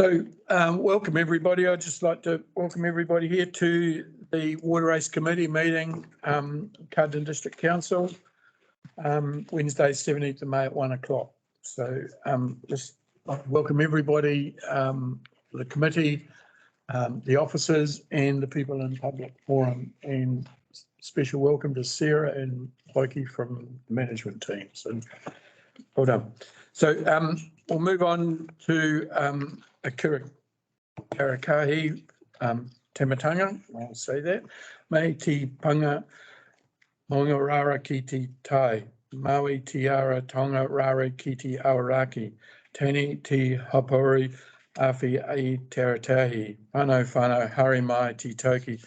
So welcome everybody. I'd just like to welcome everybody here to the Water Race Committee meeting, Carterton District Council, Wednesday 17th of May at 1 o'clock. So just welcome everybody, the committee, the officers and the people in public forum, and special welcome to Sarah and Loki from the management team. So well done. So we'll move on to a karakahi tematanga, I'll say that. Mei te panga maunga rara ki te tai, Maui te ara tonga rara ki te awaraki, Tani te hapori awhi ai teratahi, whano hari mai te toki,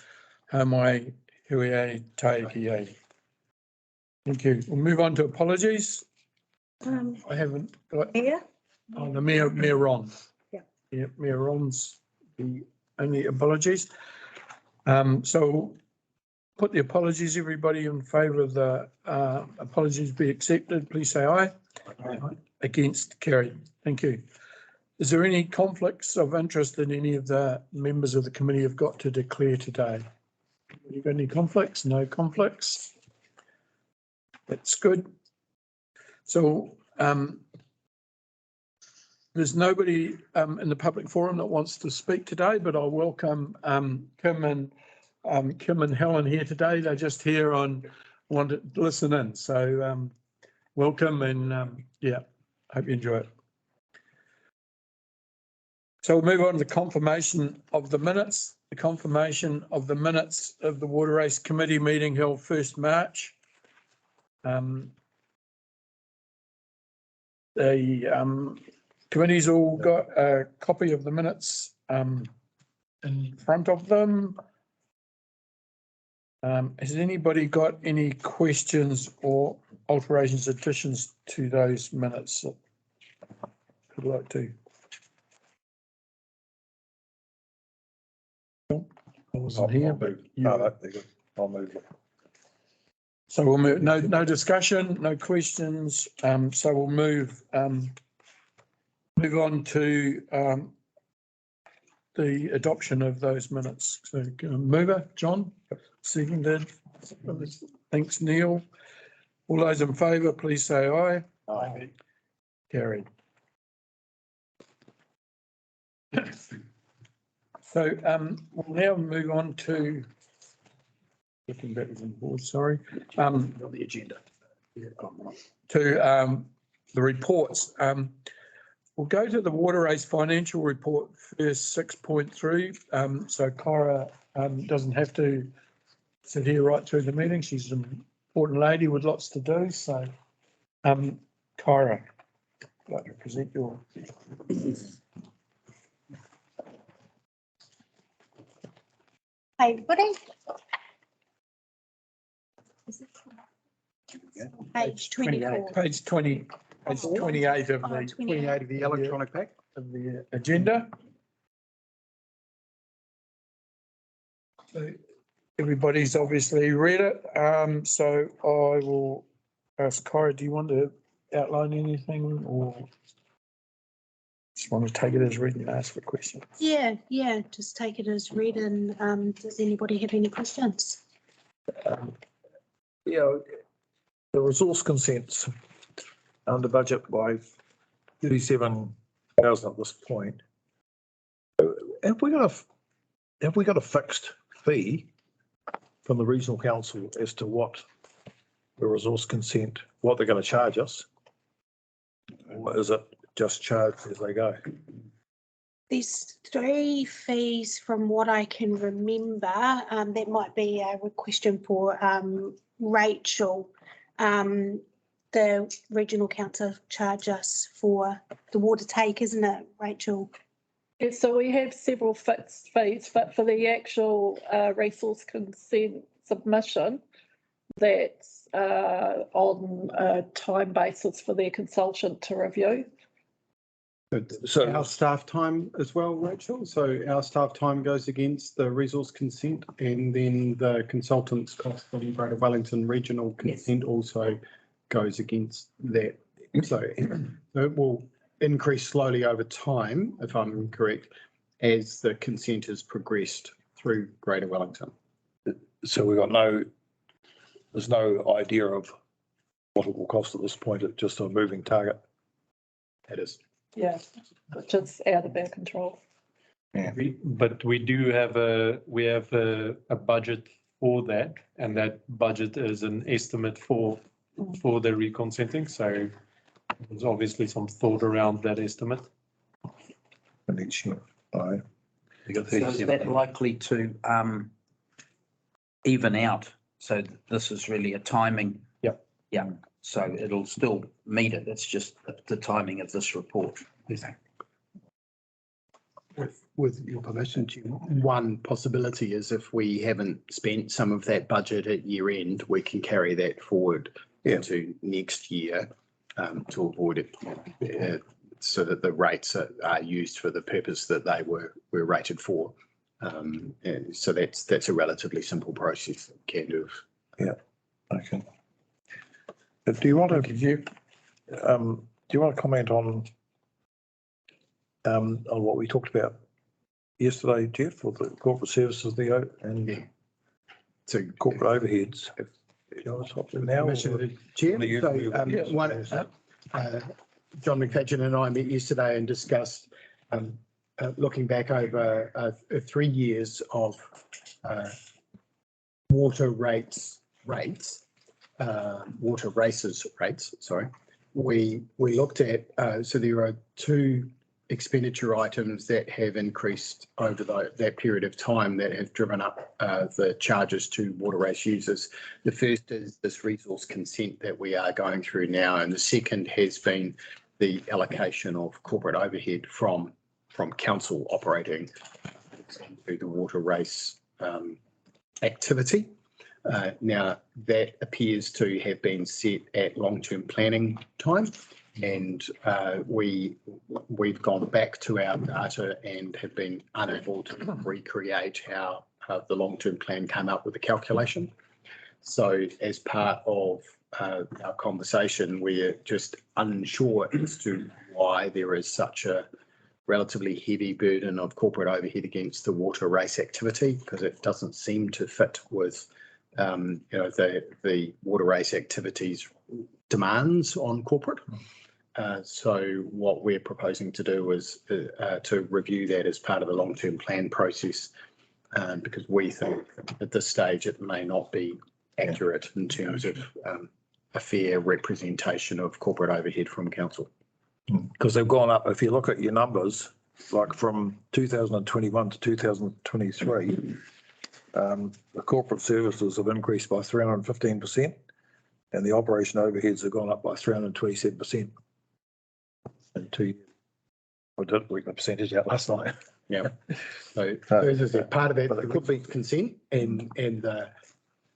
hamai hui ai taiki ai. Thank you. We'll move on to apologies. I haven't got. Mayor? Oh, the Mayor Ron. Yeah, Mayor Ron's the only apologies. So put the apologies, everybody in favour of the apologies be accepted, please say aye. Aye. Against, carried. Thank you. Is there any conflicts of interest that any of the members of the committee have got to declare today? You got any conflicts? No conflicts. That's good. So there's nobody in the public forum that wants to speak today, but I'll welcome Kim and Helen here today. They're just here want to listen in. So welcome and yeah, hope you enjoy it. So we'll move on to the confirmation of the minutes. The confirmation of the minutes of the Water Race Committee meeting held 1st March. The committee's all got a copy of the minutes in front of them. Has anybody got any questions or alterations, additions to those minutes that I'd like to? I wasn't here, but I'll move it. So we'll move. No discussion, no questions. So we'll move on to the adoption of those minutes. So mover, John, seconded. Thanks, Neil. All those in favour, please say aye. Aye. Carried. So we'll now move on to looking backwards on the board, sorry. On the agenda. To the reports. We'll go to the Water Race financial report first, 6.3. So Kyra doesn't have to sit here right through the meeting. She's an important lady with lots to do. So Kyra, I'd like to present your. Hi, everybody. Page 24. Page 20, page 28 of the 28 of the electronic pack of the agenda. So everybody's obviously read it. So I will ask Kyra, do you want to outline anything or just want to take it as read and ask for questions? Yeah, just take it as read. And does anybody have any questions? Yeah, the resource consents under budget by 37,000 at this point. Have we got a fixed fee from the regional council as to what the resource consent, what they're going to charge us? Or is it just charged as they go? There's 3 fees from what I can remember. That might be a question for Rachel. The regional council charge us for the water take, isn't it, Rachel? Yeah, so we have several fixed fees, but for the actual resource consent submission, that's on a time basis for their consultant to review. So our staff time as well, Rachel. So our staff time goes against the resource consent, and then the consultant's cost for the Greater Wellington Regional Consent also goes against that. So increased slowly over time, if I'm correct, as the consent has progressed through Greater Wellington. So there's no idea of what it will cost at this point. It's just a moving target. That is. Yeah, which is out of our control. But we do have a budget for that, and that budget is an estimate for the reconsenting. So there's obviously some thought around that estimate. And each year, aye. So is that likely to even out? So this is really a timing. Yep. Yeah, so it'll still meet it. It's just the timing of this report. With your permission, Jim, one possibility is if we haven't spent some of that budget at year end, we can carry that forward into next year to avoid it, so that the rates are used for the purpose that they were rated for. And so that's a relatively simple process that can do. Okay. Do you want to comment on what we talked about yesterday, Jeff, with the corporate services and So corporate overheads? Do you want to talk to them now? Commissioner Chair, John McFadzean and I met yesterday and discussed looking back over 3 years of water races rates. Sorry, we looked at so there are two expenditure items that have increased over that period of time that have driven up the charges to water race users. The first is this resource consent that we are going through now, and the second has been the allocation of corporate overhead from council operating through the water race activity. Now that appears to have been set at long-term planning time, and we've gone back to our data and have been unable to recreate how the long-term plan came up with the calculation. So as part of our conversation, we're just unsure as to why there is such a relatively heavy burden of corporate overhead against the water race activity, because it doesn't seem to fit with the water race activity's demands on corporate. So what we're proposing to do is to review that as part of the long-term plan process, because we think at this stage it may not be accurate in terms of a fair representation of corporate overhead from council. Because they've gone up. If you look at your numbers, like from 2021 to 2023, the corporate services have increased by 315%, and the operation overheads have gone up by 327% in 2 years. I did work the percentage out last night. Yeah. So as a part of that, there could be consent and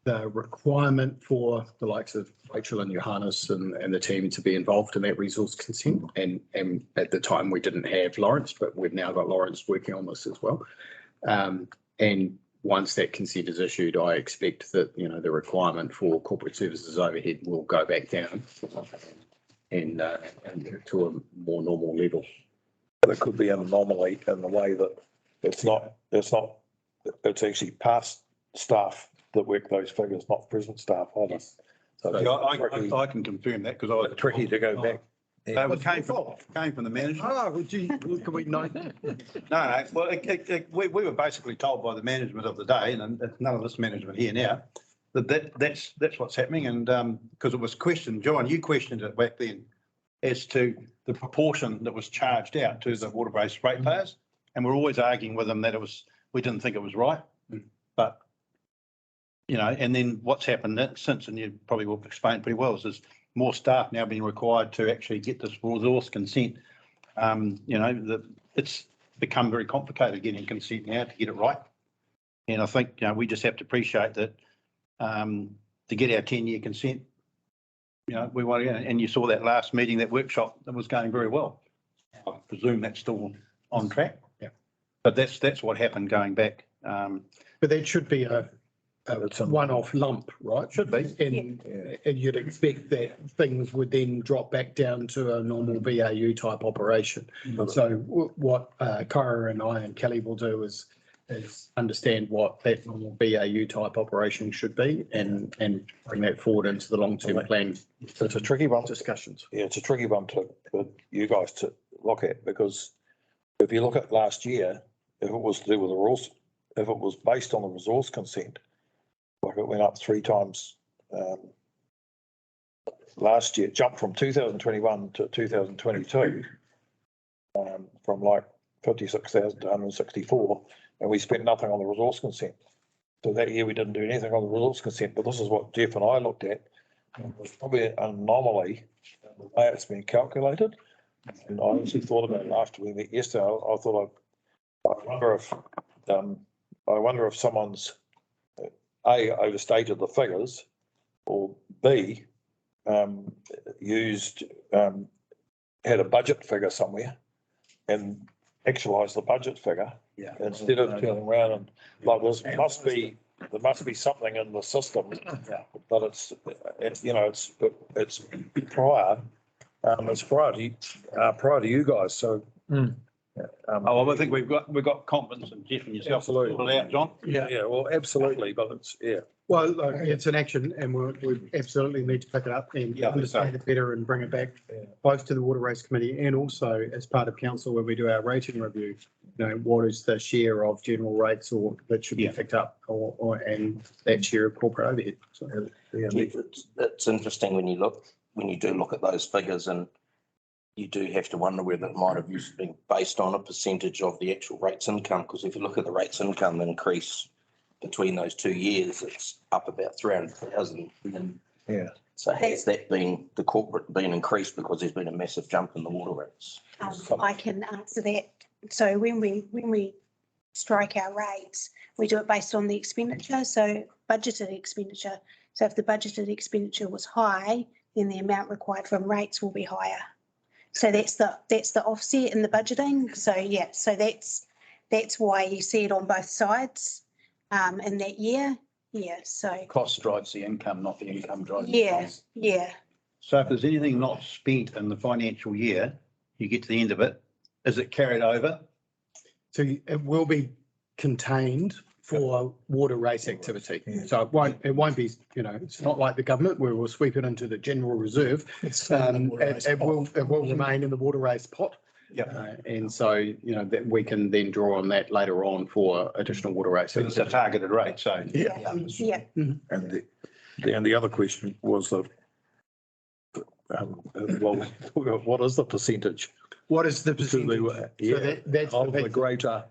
the requirement for the likes of Rachel and Johannes and the team to be involved in that resource consent. And at the time we didn't have Lawrence, but we've now got Lawrence working on this as well. And once that consent is issued, I expect that, the requirement for corporate services overhead will go back down and to a more normal level. There could be an anomaly in the way that it's actually past staff that work those figures, not present staff either. Yes. So I can confirm that because I was tricky to go back. It came from the management. Oh, well, gee, can we know? No. Well, we were basically told by the management of the day, and none of this management here now, that's what's happening. And because it was questioned, John, you questioned it back then as to the proportion that was charged out to the water-based ratepayers, and we're always arguing with them that we didn't think it was right, but. And then what's happened since, and you probably will explain pretty well, is there's more staff now being required to actually get this resource consent. It's become very complicated getting consent now to get it right. And I think, we just have to appreciate that to get our 10-year consent, we want to, and you saw that last meeting, that workshop, that was going very well. I presume that's still on track. Yeah. But that's what happened going back. But that should be a It's a- one-off lump, right? Should be. And you'd expect that things would then drop back down to a normal BAU type operation. So what Kyra and I and Kelly will do is understand what that normal BAU type operation should be and bring that forward into the long-term plan It's a tricky one. discussions. Yeah, it's a tricky one for you guys to look at, because if you look at last year, if it was to do with the rules, if it was based on the resource consent, like it went up 3 times. Last year, it jumped from 2021 to 2022, from like 56,000 to 164, and we spent nothing on the resource consent. So that year we didn't do anything on the resource consent, but this is what Jeff and I looked at. It was probably an anomaly in the way it's been calculated. And I actually thought about it after we met yesterday. I thought I wonder if someone's A, overstated the figures, or B, had a budget figure somewhere and actualised the budget figure. Yeah. Instead of turning around and like, there must be something in the system. Yeah. But it's prior. It's prior to you guys. So. Oh, I think we've got confidence in Jeff and yourself. Absolutely. Pull it out, John. Yeah, well, absolutely, but it's, Well, look, it's an action and we absolutely need to pick it up and understand it better and bring it back both to the Water Race Committee and also as part of council when we do our rating review. You know, what is the share of general rates or that should be picked up and that share of corporate overhead. So, It's interesting when you do look at those figures, and you do have to wonder whether it might have used to be based on a percentage of the actual rates income, because if you look at the rates income increase between those 2 years, it's up about 300,000. Yeah. So has that been, the corporate been increased because there's been a massive jump in the water rates? I can answer that. So when we strike our rates, we do it based on the expenditure, so budgeted expenditure. So if the budgeted expenditure was high, then the amount required from rates will be higher. So that's the offset in the budgeting. So yeah, so that's why you see it on both sides in that year. Yeah, so Cost drives the income, not the income drives. yeah. So if there's anything not spent in the financial year, you get to the end of it, is it carried over? so it will be contained for water race activity. So it won't be, it's not like the government where we'll sweep it into the general reserve. It will remain in the water race pot. Yeah. And so, that we can then draw on that later on for additional water race. So it's a targeted rate, so. Yeah. And the other question was what is the percentage? What is the percentage? That's of the greater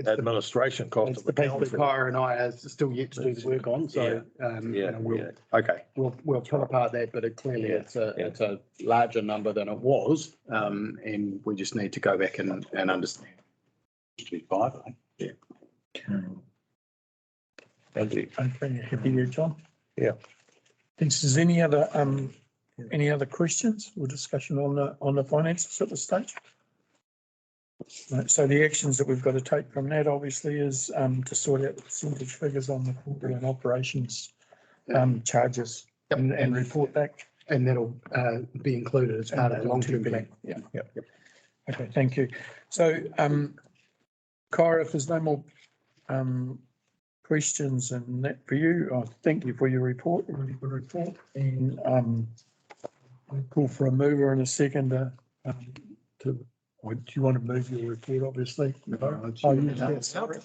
administration cost That's of the the piece that council. Kyra and I are still yet to do the work on, so, Okay. we'll pull apart that, but clearly it's a larger number than it was. And we just need to go back and understand. To be 5, I think. Thank you. Okay, happy there, John? Yeah. Thanks. Is any other questions or discussion on the finances at this stage? Right, so the actions that we've got to take from that obviously is to sort out the percentage figures on the corporate and operations charges and report back. And that'll be included as part of the long-term plan. Yeah. Okay, thank you. So, Kyra, if there's no more questions and that for you, I thank you for your report, a really good report. And I'll call for a mover and a second do you want to move your report, obviously? No. You can't. Sorry,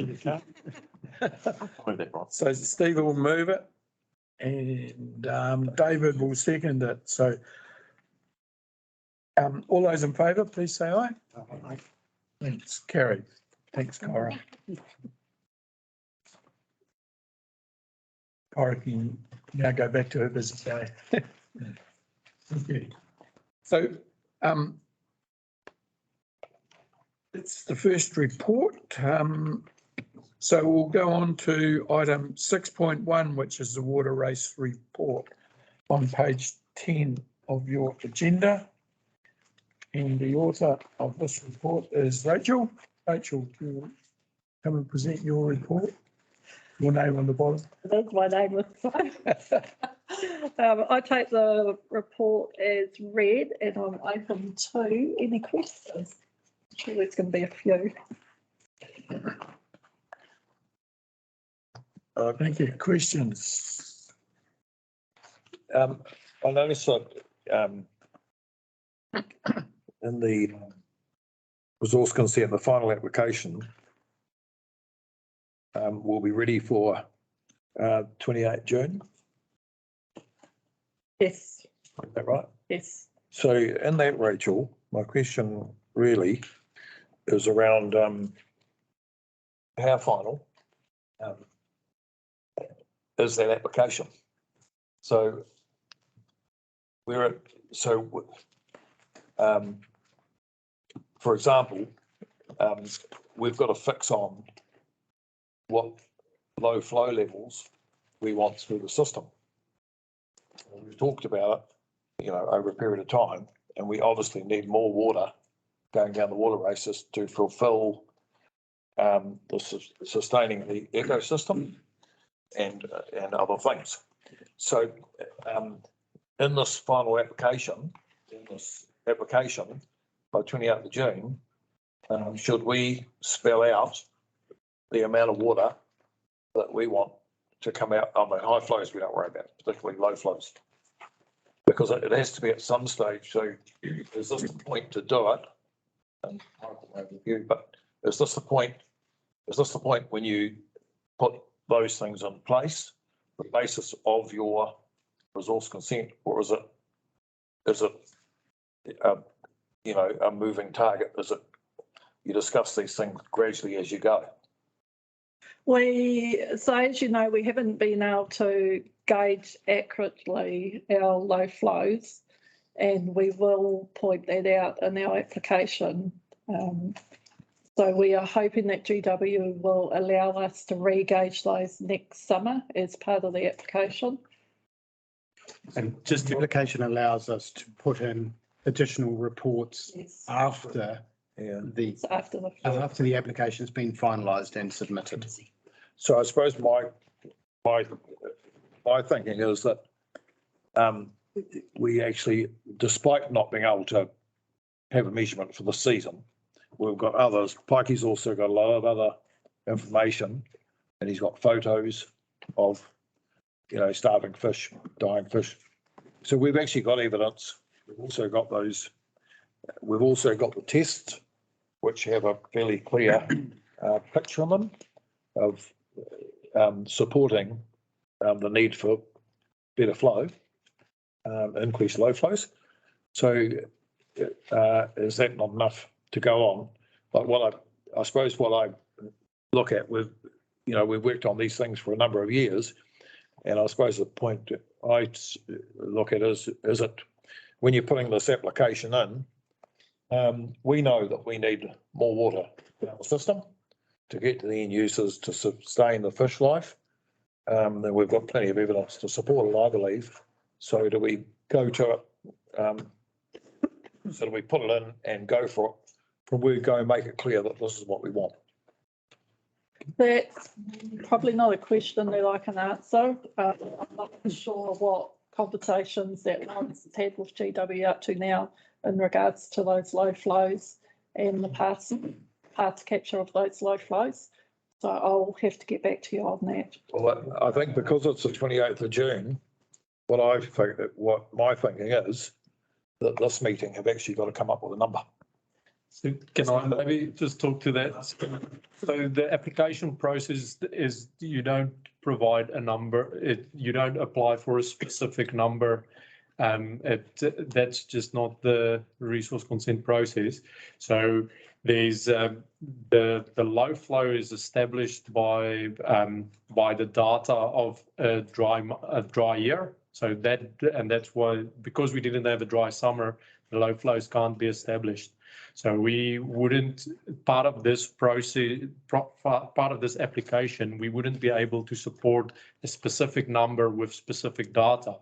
you can't. So Steve will move it and David will second it. So all those in favour, please say aye. Aye. Thanks, carried. Thanks, Kyra. Kyra can now go back to her busy day. Thank you. So it's the first report. So we'll go on to item 6.1, which is the water race report on page 10 of your agenda. And the author of this report is Rachel. Rachel, do you come and present your report? Your name on the bottom. That's my name. I take the report as read and I'm open to any questions. I'm sure there's going to be a few. Thank you. Questions? I noticed that in the resource consent, the final application will be ready for 28 June. Yes, Is that right? yes. So in that, Rachel, my question really is around how final is that application? So for example, we've got to fix on what low flow levels we want through the system. We've talked about it, over a period of time, and we obviously need more water going down the water races to fulfill sustaining the ecosystem and other things. So in this final application, by 28th of June, should we spell out the amount of water that we want to come out? I mean, high flows we don't worry about, particularly low flows, because it has to be at some stage. So is this the point to do it? And Michael may have a view, but is this the point when you put those things in place, the basis of your resource consent, or is it a moving target? Is it you discuss these things gradually as you go? So as you know, we haven't been able to gauge accurately our low flows, and we will point that out in our application. So we are hoping that GW will allow us to re-gauge those next summer as part of the application. And just The application allows us to put in additional reports Yes. after So after the application's been finalised and submitted. So I suppose my thinking is that we actually, despite not being able to have a measurement for the season, we've got others. Pikey's also got a lot of other information, and he's got photos of, starving fish, dying fish. So we've actually got evidence. We've also got the tests, which have a fairly clear picture on them of supporting the need for better flow, increased low flows. So is that not enough to go on? But I suppose what I look at we've worked on these things for a number of years, and I suppose the point I look at is it when you're putting this application in, we know that we need more water in our system to get to the end users to sustain the fish life. And we've got plenty of evidence to support it, I believe. So do we go to it? So do we put it in and go for it? From where we go and make it clear that this is what we want? That's probably not a question that I can answer. I'm not sure what conversations that Lawrence has had with GW up to now in regards to those low flows and the path capture of those low flows. So I'll have to get back to you on that. Well, I think because it's the 28th of June, what my thinking is that this meeting have actually got to come up with a number. So can I maybe just talk to that? So the application process is you don't provide a number, you don't apply for a specific number. That's just not the resource consent process. So there's the low flow is established by the data of a dry year. So that's why, because we didn't have a dry summer, the low flows can't be established. So we wouldn't, part of this process, part of this application, we wouldn't be able to support a specific number with specific data.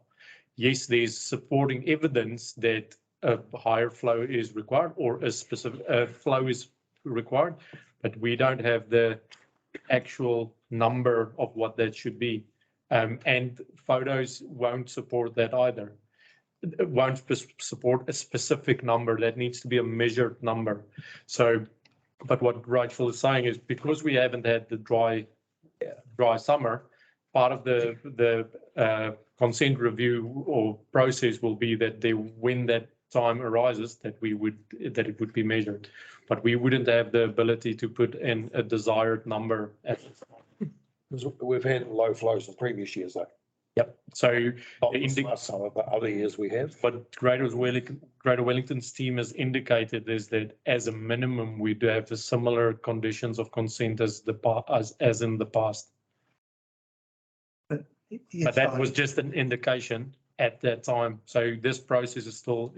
Yes, there's supporting evidence that a higher flow is required or a specific flow is required, but we don't have the actual number of what that should be. And photos won't support that either. It won't support a specific number. That needs to be a measured number. So, but what Rachel is saying is because we haven't had the dry summer, part of the consent review or process will be that when that time arises, that it would be measured, but we wouldn't have the ability to put in a desired number at this time. Because we've had low flows in previous years though. Yep. So Not this last summer, but other years we have. but Greater Wellington's team has indicated is that as a minimum, we do have the similar conditions of consent as in the past. But that was just an indication at that time. So this process is still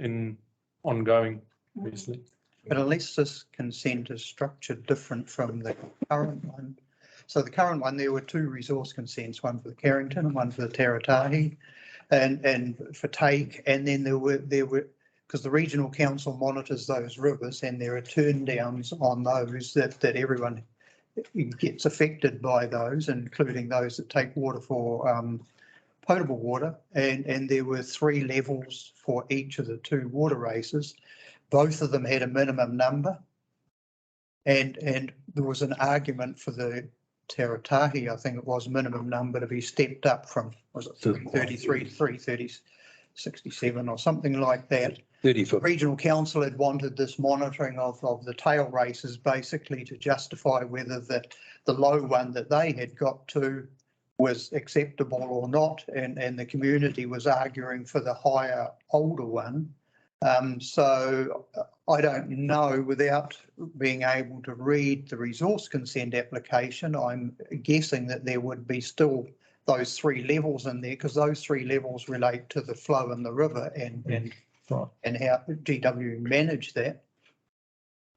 ongoing, obviously. But unless this consent is structured different from the current one. So the current one, there were two resource consents, one for the Carrington and one for the Taratahi and for take. And then there were, because the regional council monitors those rivers and there are turn downs on those that everyone gets affected by those, including those that take water for potable water. And there were 3 levels for each of the 2 water races. Both of them had a minimum number. And there was an argument for the Taratahi, I think it was, minimum number to be stepped up from, was it 333 to 367 or something like that. 34. Regional council had wanted this monitoring of the tail races basically to justify whether the low one that they had got to was acceptable or not, and the community was arguing for the higher, older one. So I don't know, without being able to read the resource consent application, I'm guessing that there would be still those 3 levels in there, because those 3 levels relate to the flow in the river and how GW manage that.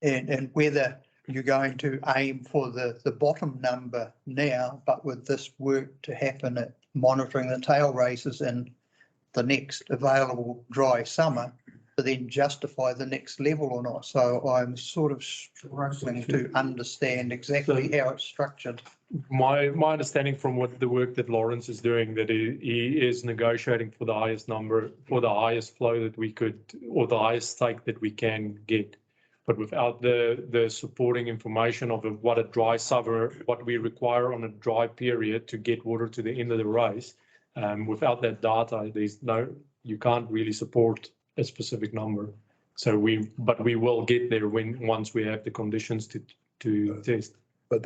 And whether you're going to aim for the bottom number now, but with this work to happen at monitoring the tail races in the next available dry summer, to then justify the next level or not. So I'm sort of struggling to understand exactly how it's structured. My understanding from what the work that Lawrence is doing, that he is negotiating for the highest number, for the highest flow that we could, or the highest stake that we can get. But without the supporting information of what a dry summer, what we require on a dry period to get water to the end of the race, without that data, you can't really support a specific number. So we will get there once we have the conditions to test. I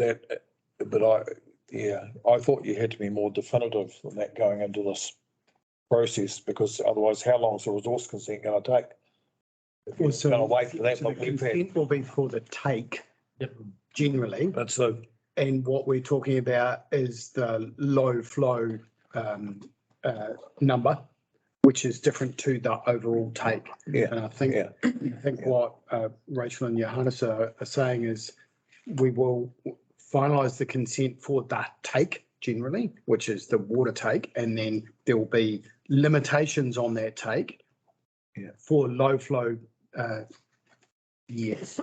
thought you had to be more definitive than that going into this process, because otherwise how long is the resource consent going to take? If you're going to wait for that, So the consent will be for the take. Yep. Generally. That's the, And what we're talking about is the low flow number, which is different to the overall take. Yeah. And I think what Rachel and Johannes are saying is we will finalise the consent for that take generally, which is the water take, and then there will be limitations on that take for low flow. Yes.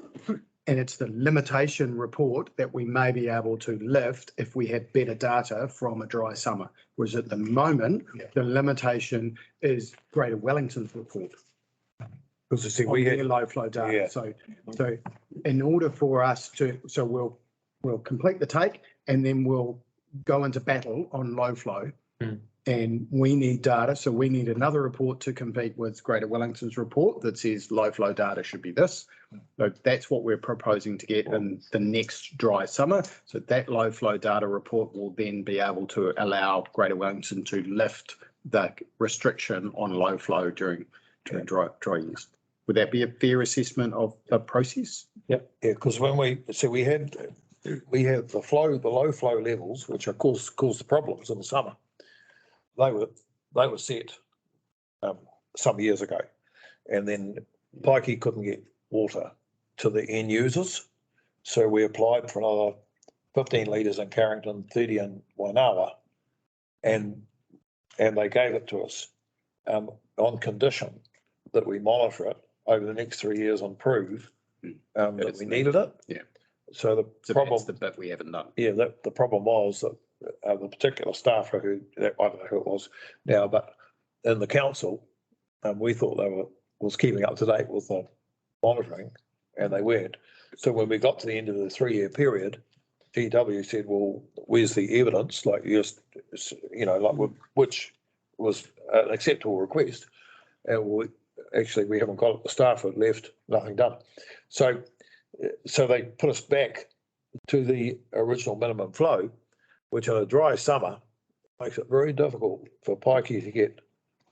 And it's the limitation report that we may be able to lift if we have better data from a dry summer. Whereas at the moment, the limitation is Greater Wellington's report. because you see, We get low flow data. Yeah. So in order for us to, we'll complete the take and then we'll go into battle on low flow. And we need data. So we need another report to compete with Greater Wellington's report that says low flow data should be this. So that's what we're proposing to get in the next dry summer. So that low flow data report will then be able to allow Greater Wellington to lift the restriction on low flow during dry years. Would that be a fair assessment of the process? Yeah, because when we had the low flow levels, which of course cause the problems in the summer. They were set some years ago, and then Pikey couldn't get water to the end users, so we applied for another 15 litres in Carrington, 30 in Wainawa, and they gave it to us on condition that we monitor it over the next 3 years and prove that we needed it. Yeah. So the So problem, that's the bit we haven't done. yeah, the problem was that the particular staffer who, I don't know who it was now, but in the council, we thought was keeping up to date with the monitoring, and they weren't. So when we got to the end of the 3-year period, GW said, well, where's the evidence? Like, just, like which was an acceptable request. And we haven't got it. The staff had left, nothing done. So they put us back to the original minimum flow, which in a dry summer makes it very difficult for Pikey to get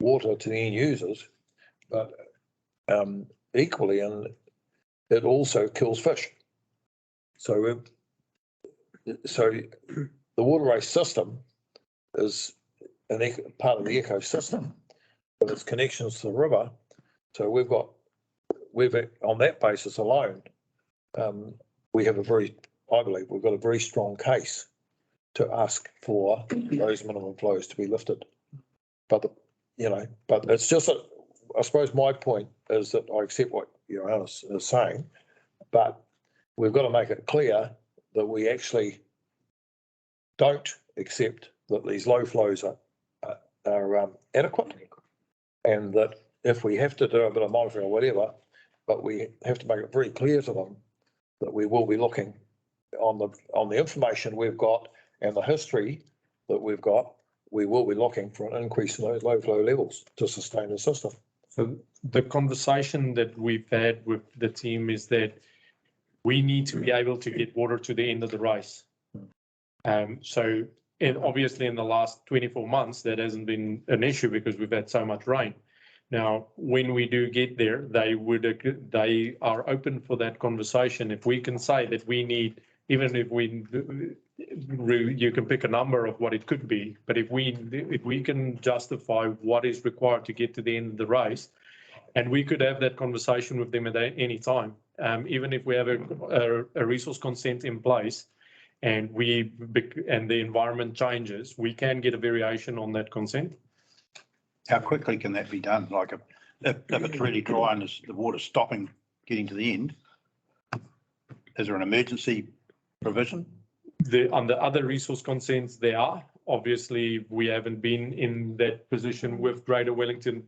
water to the end users, but equally, and it also kills fish. So the waterways system is part of the ecosystem with its connections to the river. So we've on that basis alone, we have I believe we've got a very strong case to ask for those minimum flows to be lifted. But it's just I suppose my point is that I accept what Your Honour is saying, but we've got to make it clear that we actually don't accept that these low flows are adequate, and that if we have to do a bit of monitoring or whatever, but we have to make it very clear to them that we will be looking on the information we've got and the history that we've got, we will be looking for an increase in those low flow levels to sustain the system. So the conversation that we've had with the team is that we need to be able to get water to the end of the race. So obviously in the last 24 months, that hasn't been an issue because we've had so much rain. Now, when we do get there, they are open for that conversation. If we can say that we need, even if you can pick a number of what it could be, but if we can justify what is required to get to the end of the race, and we could have that conversation with them at any time, even if we have a resource consent in place, and the environment changes, we can get a variation on that consent. How quickly can that be done? Like if it's really dry and the water's stopping getting to the end, is there an emergency provision? On the other resource consents, there are. Obviously, we haven't been in that position with Greater Wellington.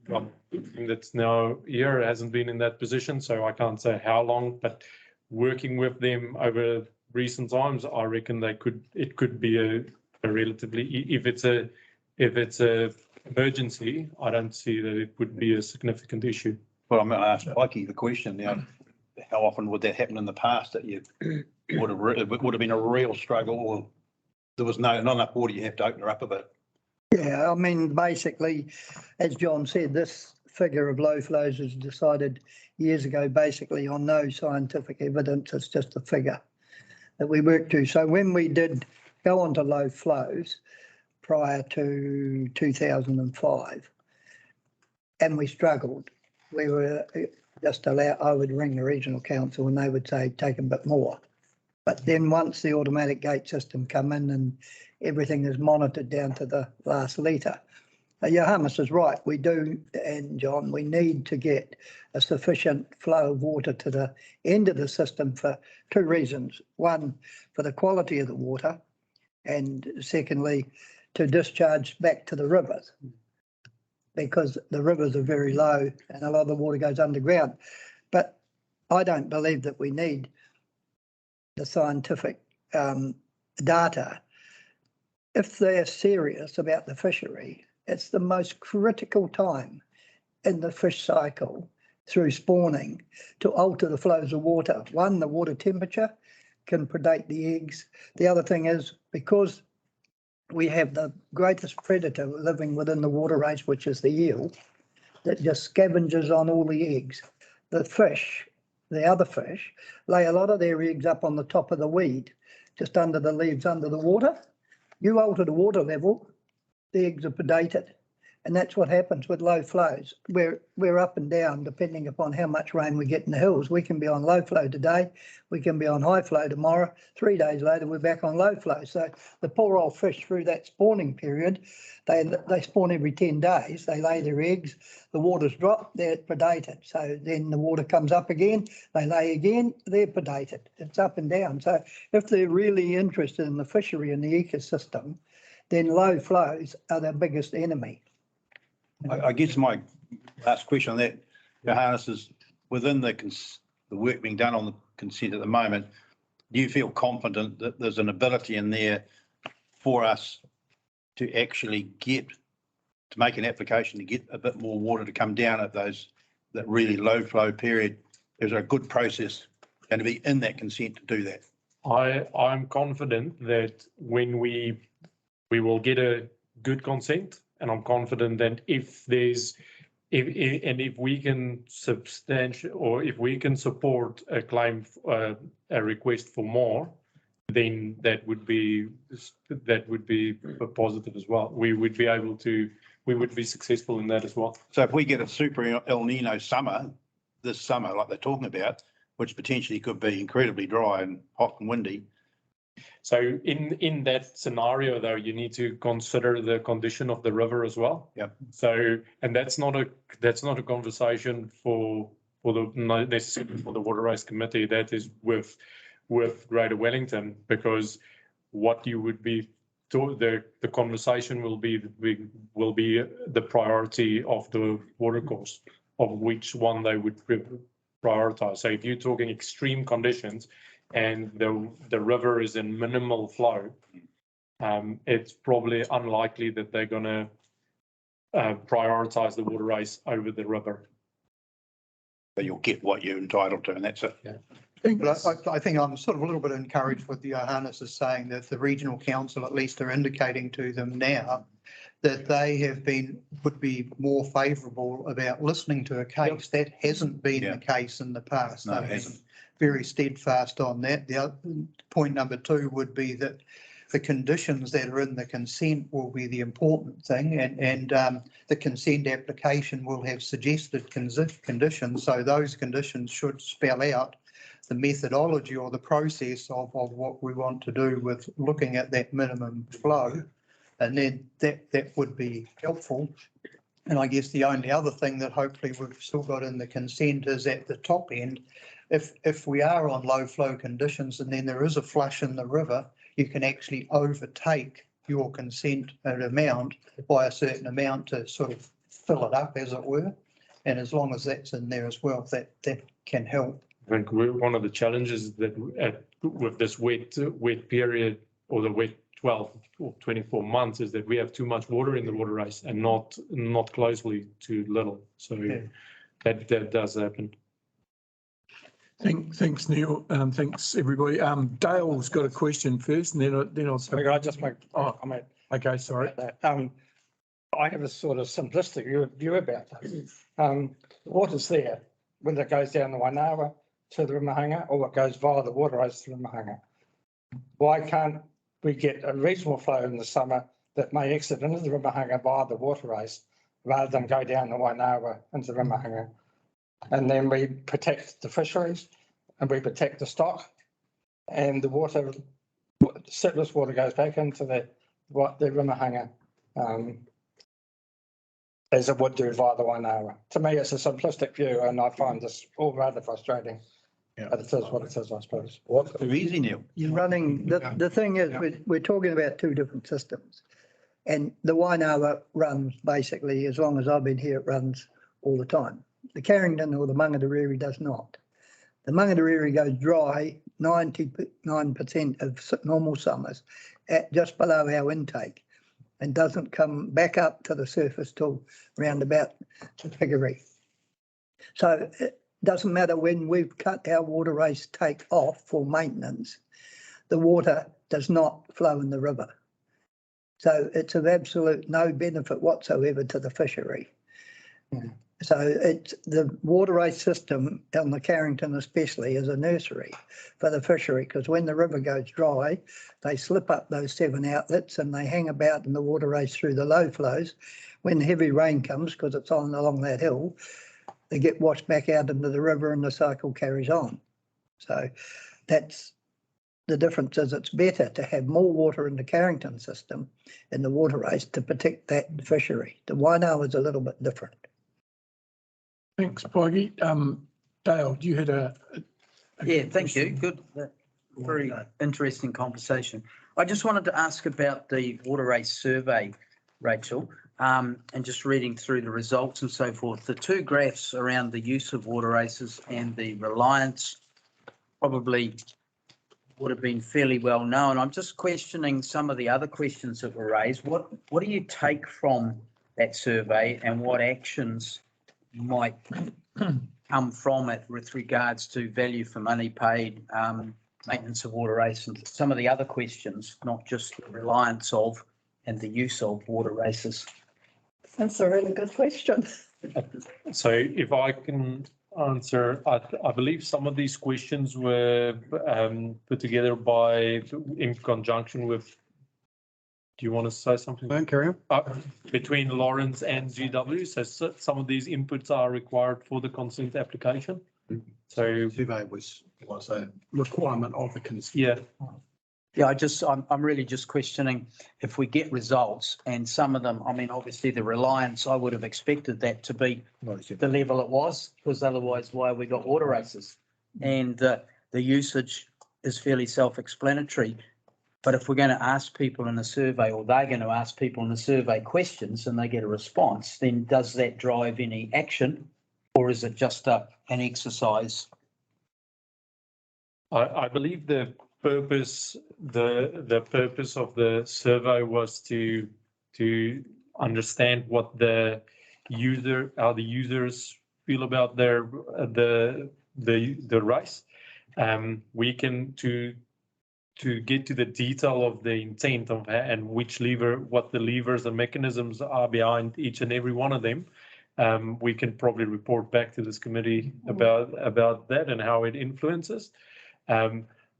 That's now here hasn't been in that position, so I can't say how long. But working with them over recent times, I reckon it could be a relatively, if it's a emergency, I don't see that it would be a significant issue. Well, I'm going to ask Mikey the question now. How often would that happen in the past that it would have been a real struggle, or there was not enough water, you have to open her up a bit? Yeah, I mean, basically, as John said, this figure of low flows was decided years ago, basically on no scientific evidence. It's just a figure that we worked to. So when we did go on to low flows prior to 2005, and we struggled, we were just allowed, I would ring the regional council and they would say, take a bit more. But then once the automatic gate system come in and everything is monitored down to the last litre, Johannes is right, we do, and John, we need to get a sufficient flow of water to the end of the system for two reasons. One, for the quality of the water, and secondly, to discharge back to the rivers, because the rivers are very low and a lot of the water goes underground. But I don't believe that we need the scientific data. If they're serious about the fishery, it's the most critical time in the fish cycle through spawning to alter the flows of water. One, the water temperature can predate the eggs. The other thing is, because we have the greatest predator living within the waterways, which is the eel, that just scavenges on all the eggs. The fish, the other fish, lay a lot of their eggs up on the top of the weed, just under the leaves, under the water. You alter the water level, the eggs are predated. And that's what happens with low flows. We're up and down depending upon how much rain we get in the hills. We can be on low flow today, we can be on high flow tomorrow. 3 days later, we're back on low flow. So the poor old fish through that spawning period, they spawn every 10 days. They lay their eggs, the water's dropped, they're predated. So then the water comes up again, they lay again, they're predated. It's up and down. So if they're really interested in the fishery and the ecosystem, then low flows are their biggest enemy. I guess my last question on that, Johannes, is within the work being done on the consent at the moment, do you feel confident that there's an ability in there for us to actually to make an application to get a bit more water to come down at that really low flow period? Is there a good process going to be in that consent to do that? I'm confident that when we will get a good consent, and I'm confident that if we can if we can support a claim, a request for more, then that would be positive as well. We would be successful in that as well. So if we get a super El Nino summer, this summer, like they're talking about, which potentially could be incredibly dry and hot and windy. So in that scenario, though, you need to consider the condition of the river as well. Yep. So, and that's not a conversation not necessarily for the Waterways Committee. That is with Greater Wellington, because what you would be the conversation will be the priority of the watercourse, of which one they would prioritize. So if you're talking extreme conditions and the river is in minimal flow, it's probably unlikely that they're going to prioritize the waterways over the river. But you'll get what you're entitled to, and that's it. Yeah. But I think I'm sort of a little bit encouraged with Johannes is saying that the regional council at least are indicating to them now that they would be more favourable about listening to a case. That hasn't been the case in the past. No, it hasn't. Very steadfast on that. The other, point number 2 would be that the conditions that are in the consent will be the important thing, and the consent application will have suggested conditions. So those conditions should spell out the methodology or the process of what we want to do with looking at that minimum flow, and then that would be helpful. And I guess the only other thing that hopefully we've still got in the consent is at the top end, if we are on low flow conditions and then there is a flush in the river, you can actually overtake your consent amount by a certain amount to sort of fill it up, as it were. And as long as that's in there as well, that can help. I think one of the challenges that with this wet period, or the wet 12 or 24 months, is that we have too much water in the waterways and not closely too little. So that does happen. Thanks, Neil. Thanks, everybody. Dale's got a question first, and then I'll. Can I just make a comment? Okay, sorry. About that? I have a sort of simplistic view about this. Water's there, whether it goes down the Wainawa to the Rimahanga or it goes via the waterways to the Rimahanga. Why can't we get a reasonable flow in the summer that may exit into the Rimahanga via the waterways rather than go down the Wainawa into the Rimahanga? And then we protect the fisheries and we protect the stock, and the water, surplus water, goes back into the Rimahanga as it would do via the Wainawa. To me, it's a simplistic view, and I find this all rather frustrating. Yeah. But it is what it is, I suppose. Too easy, Neil. You're running, the thing is, we're talking about 2 different systems. And the Wainawa runs basically, as long as I've been here, it runs all the time. The Carrington or the Mangadariri does not. The Mangadariri goes dry 99% of normal summers at just below our intake and doesn't come back up to the surface till round about February. So it doesn't matter when we've cut our waterways take off for maintenance, the water does not flow in the river. So it's of absolute no benefit whatsoever to the fishery. So it's the waterway system on the Carrington especially is a nursery for the fishery, because when the river goes dry, they slip up those 7 outlets and they hang about in the waterways through the low flows, when heavy rain comes, because it's on along that hill, they get washed back out into the river and the cycle carries on. So that's the difference. Is it's better to have more water in the Carrington system in the water race to protect that fishery. The Wainau is a little bit different. Thanks, Poggy. Dale, you had a Yeah, thank you. Good. Very interesting conversation. I just wanted to ask about the water race survey, Rachel, and just reading through the results and so forth. The two graphs around the use of water races and the reliance probably would have been fairly well known. I'm just questioning some of the other questions that were raised. What do you take from that survey and what actions might come from it with regards to value for money paid, maintenance of water races, and some of the other questions, not just the reliance of and the use of water races? That's a really good question. So if I can answer, I believe some of these questions were put together in conjunction with, do you want to say something? Carry on. Between Lawrence and GW, so some of these inputs are required for the consent application. So Survey was a requirement of the consent. yeah, Yeah, I'm really just questioning if we get results and some of them, I mean, obviously the reliance, I would have expected that to be the level it was, because otherwise why we got water races? And the usage is fairly self-explanatory. But if we're going to ask people in a survey, or they're going to ask people in a survey questions and they get a response, then does that drive any action, or is it just an exercise? I believe the purpose of the survey was to understand what how the users feel about the race. We can to get to the detail of the intent of and what the levers and mechanisms are behind each and every one of them. We can probably report back to this committee about that and how it influences.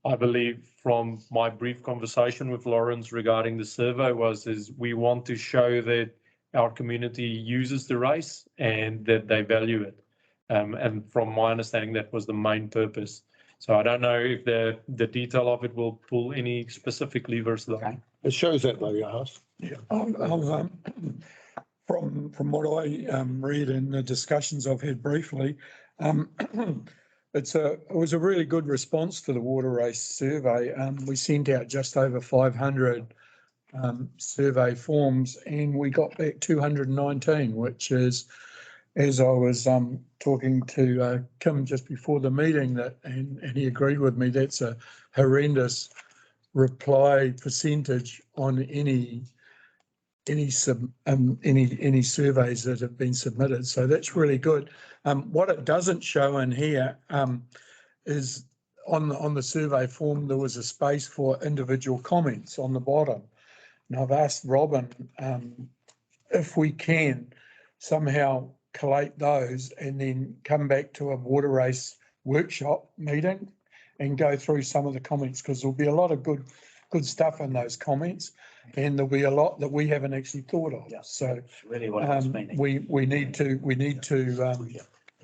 I believe from my brief conversation with Lawrence regarding the survey is we want to show that our community uses the race and that they value it. And from my understanding, that was the main purpose. So I don't know if the detail of it will pull any specific levers though. Okay. It shows that though, yes. Yeah, from what I read in the discussions I've had briefly, it was a really good response to the water race survey. We sent out just over 500 survey forms and we got back 219, which is, as I was talking to Kim just before the meeting, and he agreed with me, that's a horrendous reply percentage on any surveys that have been submitted. So that's really good. What it doesn't show in here is on the survey form, there was a space for individual comments on the bottom. And I've asked Robin if we can somehow collate those and then come back to a water race workshop meeting and go through some of the comments, because there'll be a lot of good stuff in those comments, and there'll be a lot that we haven't actually thought of. Yeah, so really what I was meaning. we need to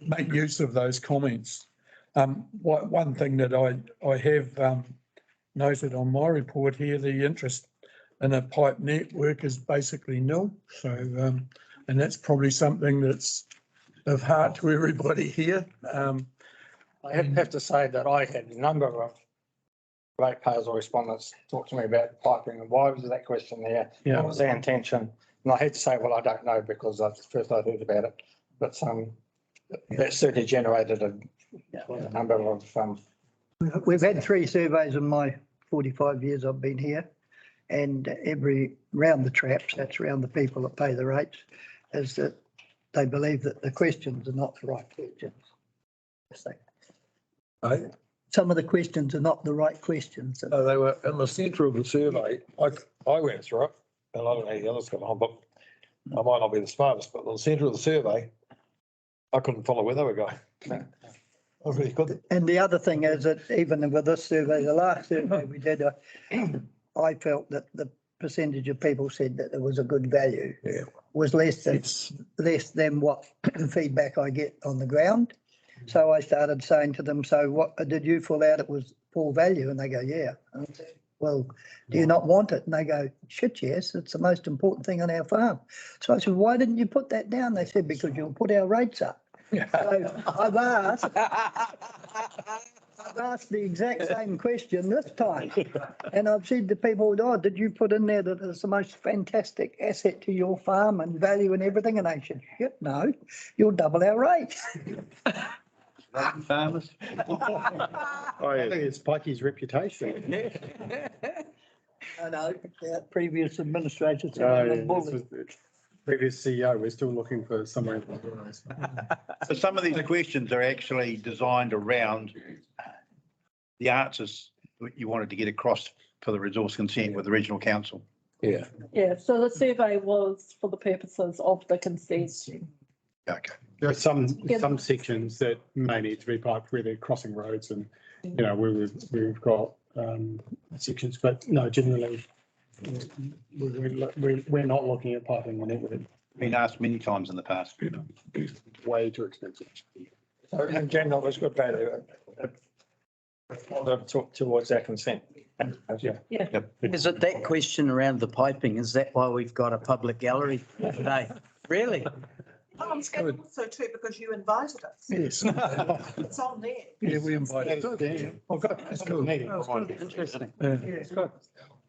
make use of those comments. One thing that I have noted on my report here, the interest in a pipe network is basically nil. So and that's probably something that's of heart to everybody here. I have to say that I had a number of ratepayers or respondents talk to me about piping and why was that question there? Yeah. What was their intention? And I had to say, well, I don't know, because that's the first I heard about it. But that certainly generated a number of. We've had 3 surveys in my 45 years I've been here, and every round the traps, that's around the people that pay the rates, is that they believe that the questions are not the right questions. Some of the questions are not the right questions. No, they were in the centre of the survey. I went through it, and I don't know how the others got on, but I might not be the smartest, but in the centre of the survey, I couldn't follow where they were going. I really couldn't. And the other thing is that even with this survey, the last survey we did, I felt that the percentage of people said that there was a good value. Yeah. was less than what feedback I get on the ground. So I started saying to them, so what did you feel out it was poor value? And they go, yeah. And I said, well, do you not want it? And they go, shit, yes, it's the most important thing on our farm. So I said, why didn't you put that down? They said, because you'll put our rates up. So I've asked the exact same question this time. And I've said to people, oh, did you put in there that it's the most fantastic asset to your farm and value and everything? And they said, shit, no, you'll double our rates. Farmers. I think it's Pikey's reputation. I know, previous administrators. Previous CEO, we're still looking for somewhere. So some of these questions are actually designed around the answers that you wanted to get across for the resource consent with the regional council. Yeah. Yeah, so the survey was for the purposes of the consent. Okay. There are some sections that may need to be piped where they're crossing roads and, you know, where we've got sections, but no, generally, we're not looking at piping on everything. Been asked many times in the past. Way too expensive. So in general, it's good value. Towards our consent. Yeah. Is it that question around the piping? Is that why we've got a public gallery today? Really? Oh, I'm scared also too because you invited us. Yes. It's on there. Yeah, we invited. Oh, good. That's cool. Interesting. It's good.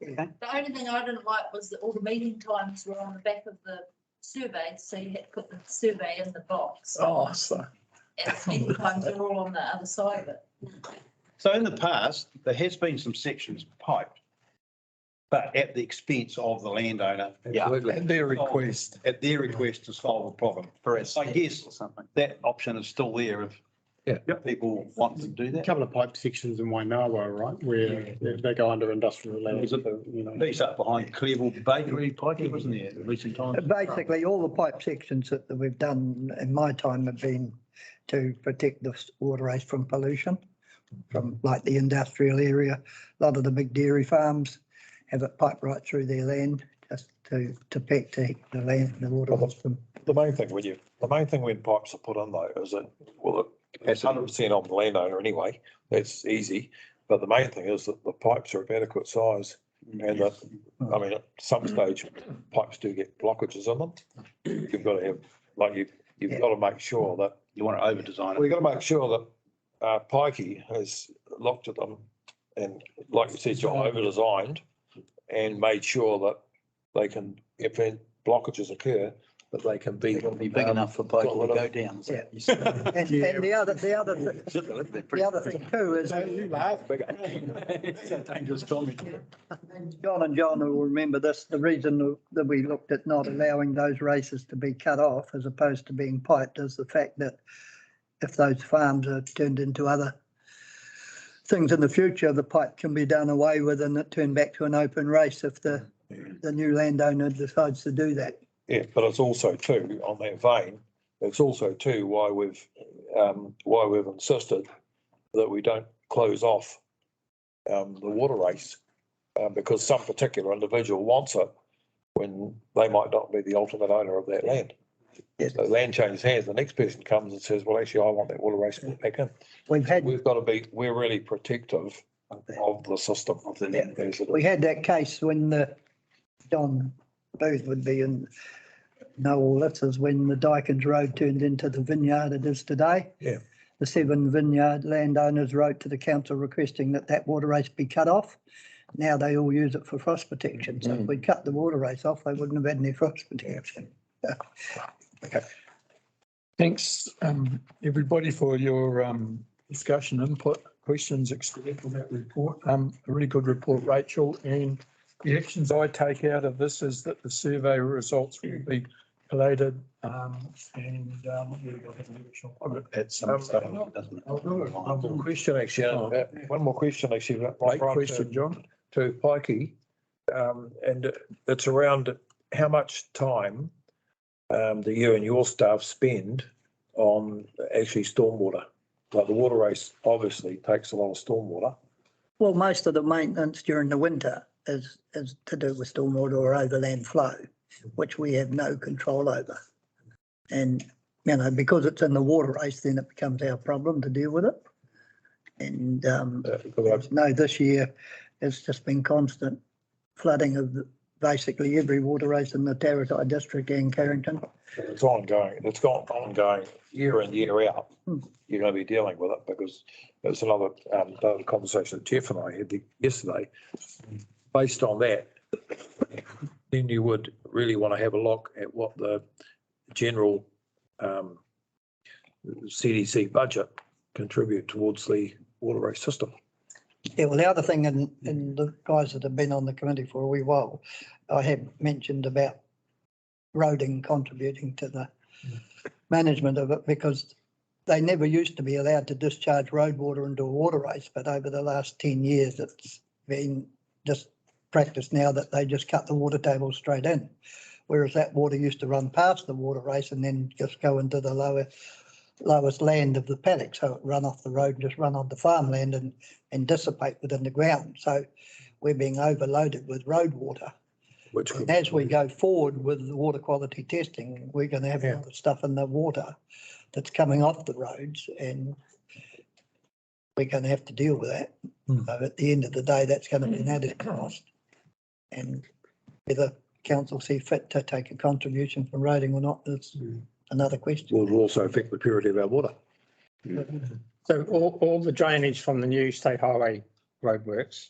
The only thing I didn't like was that all the meeting times were on the back of the survey, so you had to put the survey in the box. Oh, so. And the meeting times are all on the other side of it. So in the past, there has been some sections piped, but at the expense of the landowner. At their request. At their request to solve a problem. I guess that option is still there if people want to do A that. couple of pipe sections in Wainawa, right, where they go under industrial land, Was it- you know. These up behind Clearville Bakery, Pikey, wasn't there, in recent times? Basically, all the pipe sections that we've done in my time have been to protect the waterways from pollution, from like the industrial area. A lot of the big dairy farms have it piped right through their land just to protect the land, the waterways from. The main thing when pipes are put in though is that, well, it's 100% on the landowner anyway. That's easy. But the main thing is that the pipes are of adequate size and that, I mean, at some stage, pipes do get blockages in them. You've got to have, like you've got to make sure that. You want to over design Well, it. you've got to make sure that Pikey has looked at them and, like you said, John, over designed and made sure that they can, if blockages occur, that they can be. It'll be big enough for Pikey to go down. Yeah. And the other thing too is, Dangerous comment. John will remember this, the reason that we looked at not allowing those races to be cut off as opposed to being piped is the fact that if those farms are turned into other things in the future, the pipe can be done away with and it turned back to an open race if the new landowner decides to do that. Yeah, but it's also too, on that vein, it's also too why we've insisted that we don't close off the water race because some particular individual wants it when they might not be the ultimate owner of that land. Yes. So land changes hands, the next person comes and says, well, actually, I want that water race put back in. We've got to be, we're really protective of the system. Of the land. We had that case when John Booth would be in, know all this is when the Dykens Road turned into the vineyard it is today. Yeah. The 7 vineyard landowners wrote to the council requesting that water race be cut off. Now they all use it for frost protection. So if we cut the water race off, they wouldn't have had any frost protection. Okay. Thanks, everybody, for your discussion, input, questions, etc. for that report. A really good report, Rachel. And the actions I take out of this is that the survey results will be collated and At some stuff, doesn't it? One more question, actually. Great question, John. To Pikey, and it's around how much time that you and your staff spend on actually stormwater. Like the water race obviously takes a lot of stormwater. Well, most of the maintenance during the winter is to do with stormwater or overland flow. which we have no control over. And, you know, because it's in the water race, then it becomes our problem to deal with it. And no, this year it's just been constant flooding of basically every water race in the Taratai district and Carterton. It's ongoing. It's gone ongoing year in, year out. You're going to be dealing with it because it's another conversation that Jeff and I had yesterday. Based on that, then you would really want to have a look at what the general CDC budget contribute towards the water race system. Yeah, well, the other thing, and the guys that have been on the committee for a wee while, I have mentioned about roading contributing to the management of it, because they never used to be allowed to discharge road water into a water race, but over the last 10 years, it's been just practice now that they just cut the water table straight in. Whereas that water used to run past the water race and then just go into the lowest land of the paddock. So it run off the road and just run onto farmland and dissipate within the ground. So we're being overloaded with road water. And as we go forward with the water quality testing, we're going to have a lot of stuff in the water that's coming off the roads, and we're going to have to deal with that. So at the end of the day, that's going to be an added cost. And whether council see fit to take a contribution from roading or not is another question. Will also affect the purity of our water. So all the drainage from the new state highway roadworks,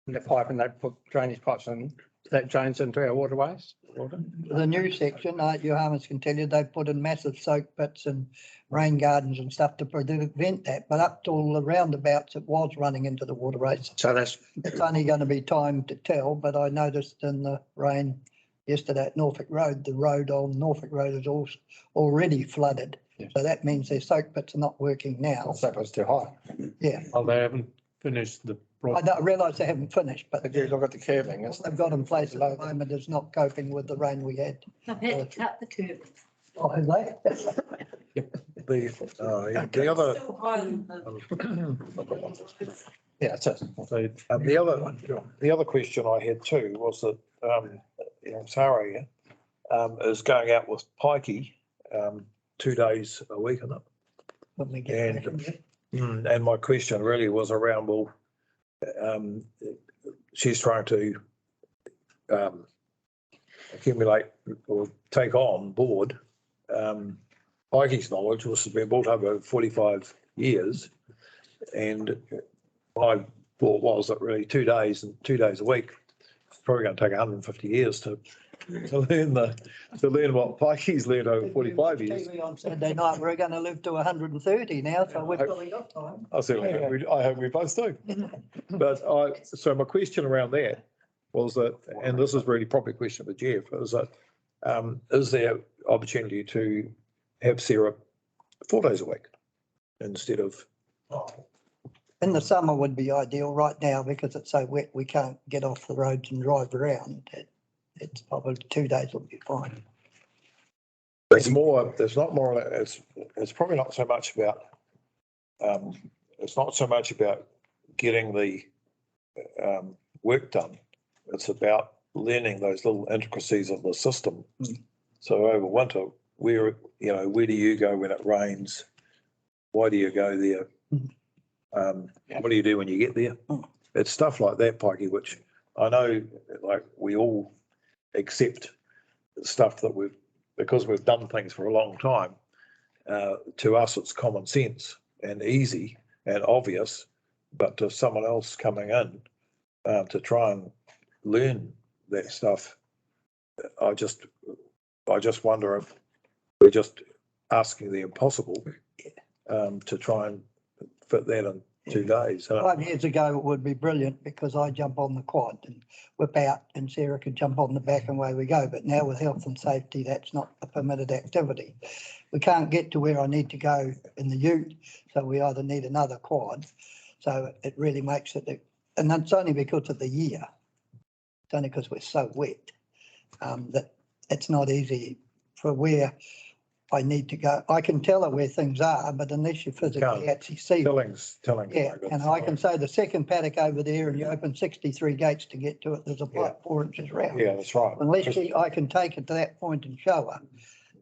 the pipe, and they put drainage pipes in, that drains into our waterways? The new section, Johannes can tell you, they put in massive soak pits and rain gardens and stuff to prevent that. But up to all the roundabouts, it was running into the waterways. So it's only going to be time to tell. But I noticed in the rain yesterday at Norfolk Road, the road on Norfolk Road is already flooded. Yeah. So that means their soak pits are not working now. So it was too high. Yeah. Oh, they haven't finished the. I realise they haven't finished, but you look at the curving. They've got in place at the moment is not coping with the rain we had. They've had to cut the curb. Oh, have they? The other. Still higher than the- Yeah, it's the other question I had too was that Sarah is going out with Pikey 2 days a week, isn't it? When we get back. And my question really was around, well, she's trying to accumulate or take on board Pikey's knowledge, which has been built up over 45 years. And my thought was that really 2 days and 2 days a week, it's probably going to take 150 years to learn what Pikey's learned over 45 years. On Saturday night, we're going to live to 130 now, so we've probably got time. I hope we both do. But so my question around that was that, and this is really probably a question for Jeff, is that is there opportunity to have Sarah 4 days a week instead of? In the summer would be ideal. Right now, because it's so wet, we can't get off the roads and drive around. It's probably 2 days will be fine. It's probably not so much about, it's not so much about getting the work done. It's about learning those little intricacies of the system. So over winter, where do you go when it rains? Why do you go there? What do you do when you get there? It's stuff like that, Pikey, which I know, like, we all accept stuff that because we've done things for a long time. To us, it's common sense and easy and obvious, but to someone else coming in to try and learn that stuff, I just wonder if we're just asking the impossible to try and fit that in 2 days. 5 years ago, it would be brilliant because I jump on the quad and whip out and Sarah could jump on the back and away we go. But now with health and safety, that's not a permitted activity. We can't get to where I need to go in the ute. So we either need another quad. So it really makes it, and that's only because of the year. It's only because we're so wet that it's not easy for where I need to go. I can tell her where things are, but unless you physically can't. actually see them. telling. Yeah, and I can say the second paddock over there and you open 63 gates to get to it, there's a pipe 4 inches round. Yeah, that's right. Unless I can take it to that point and show her,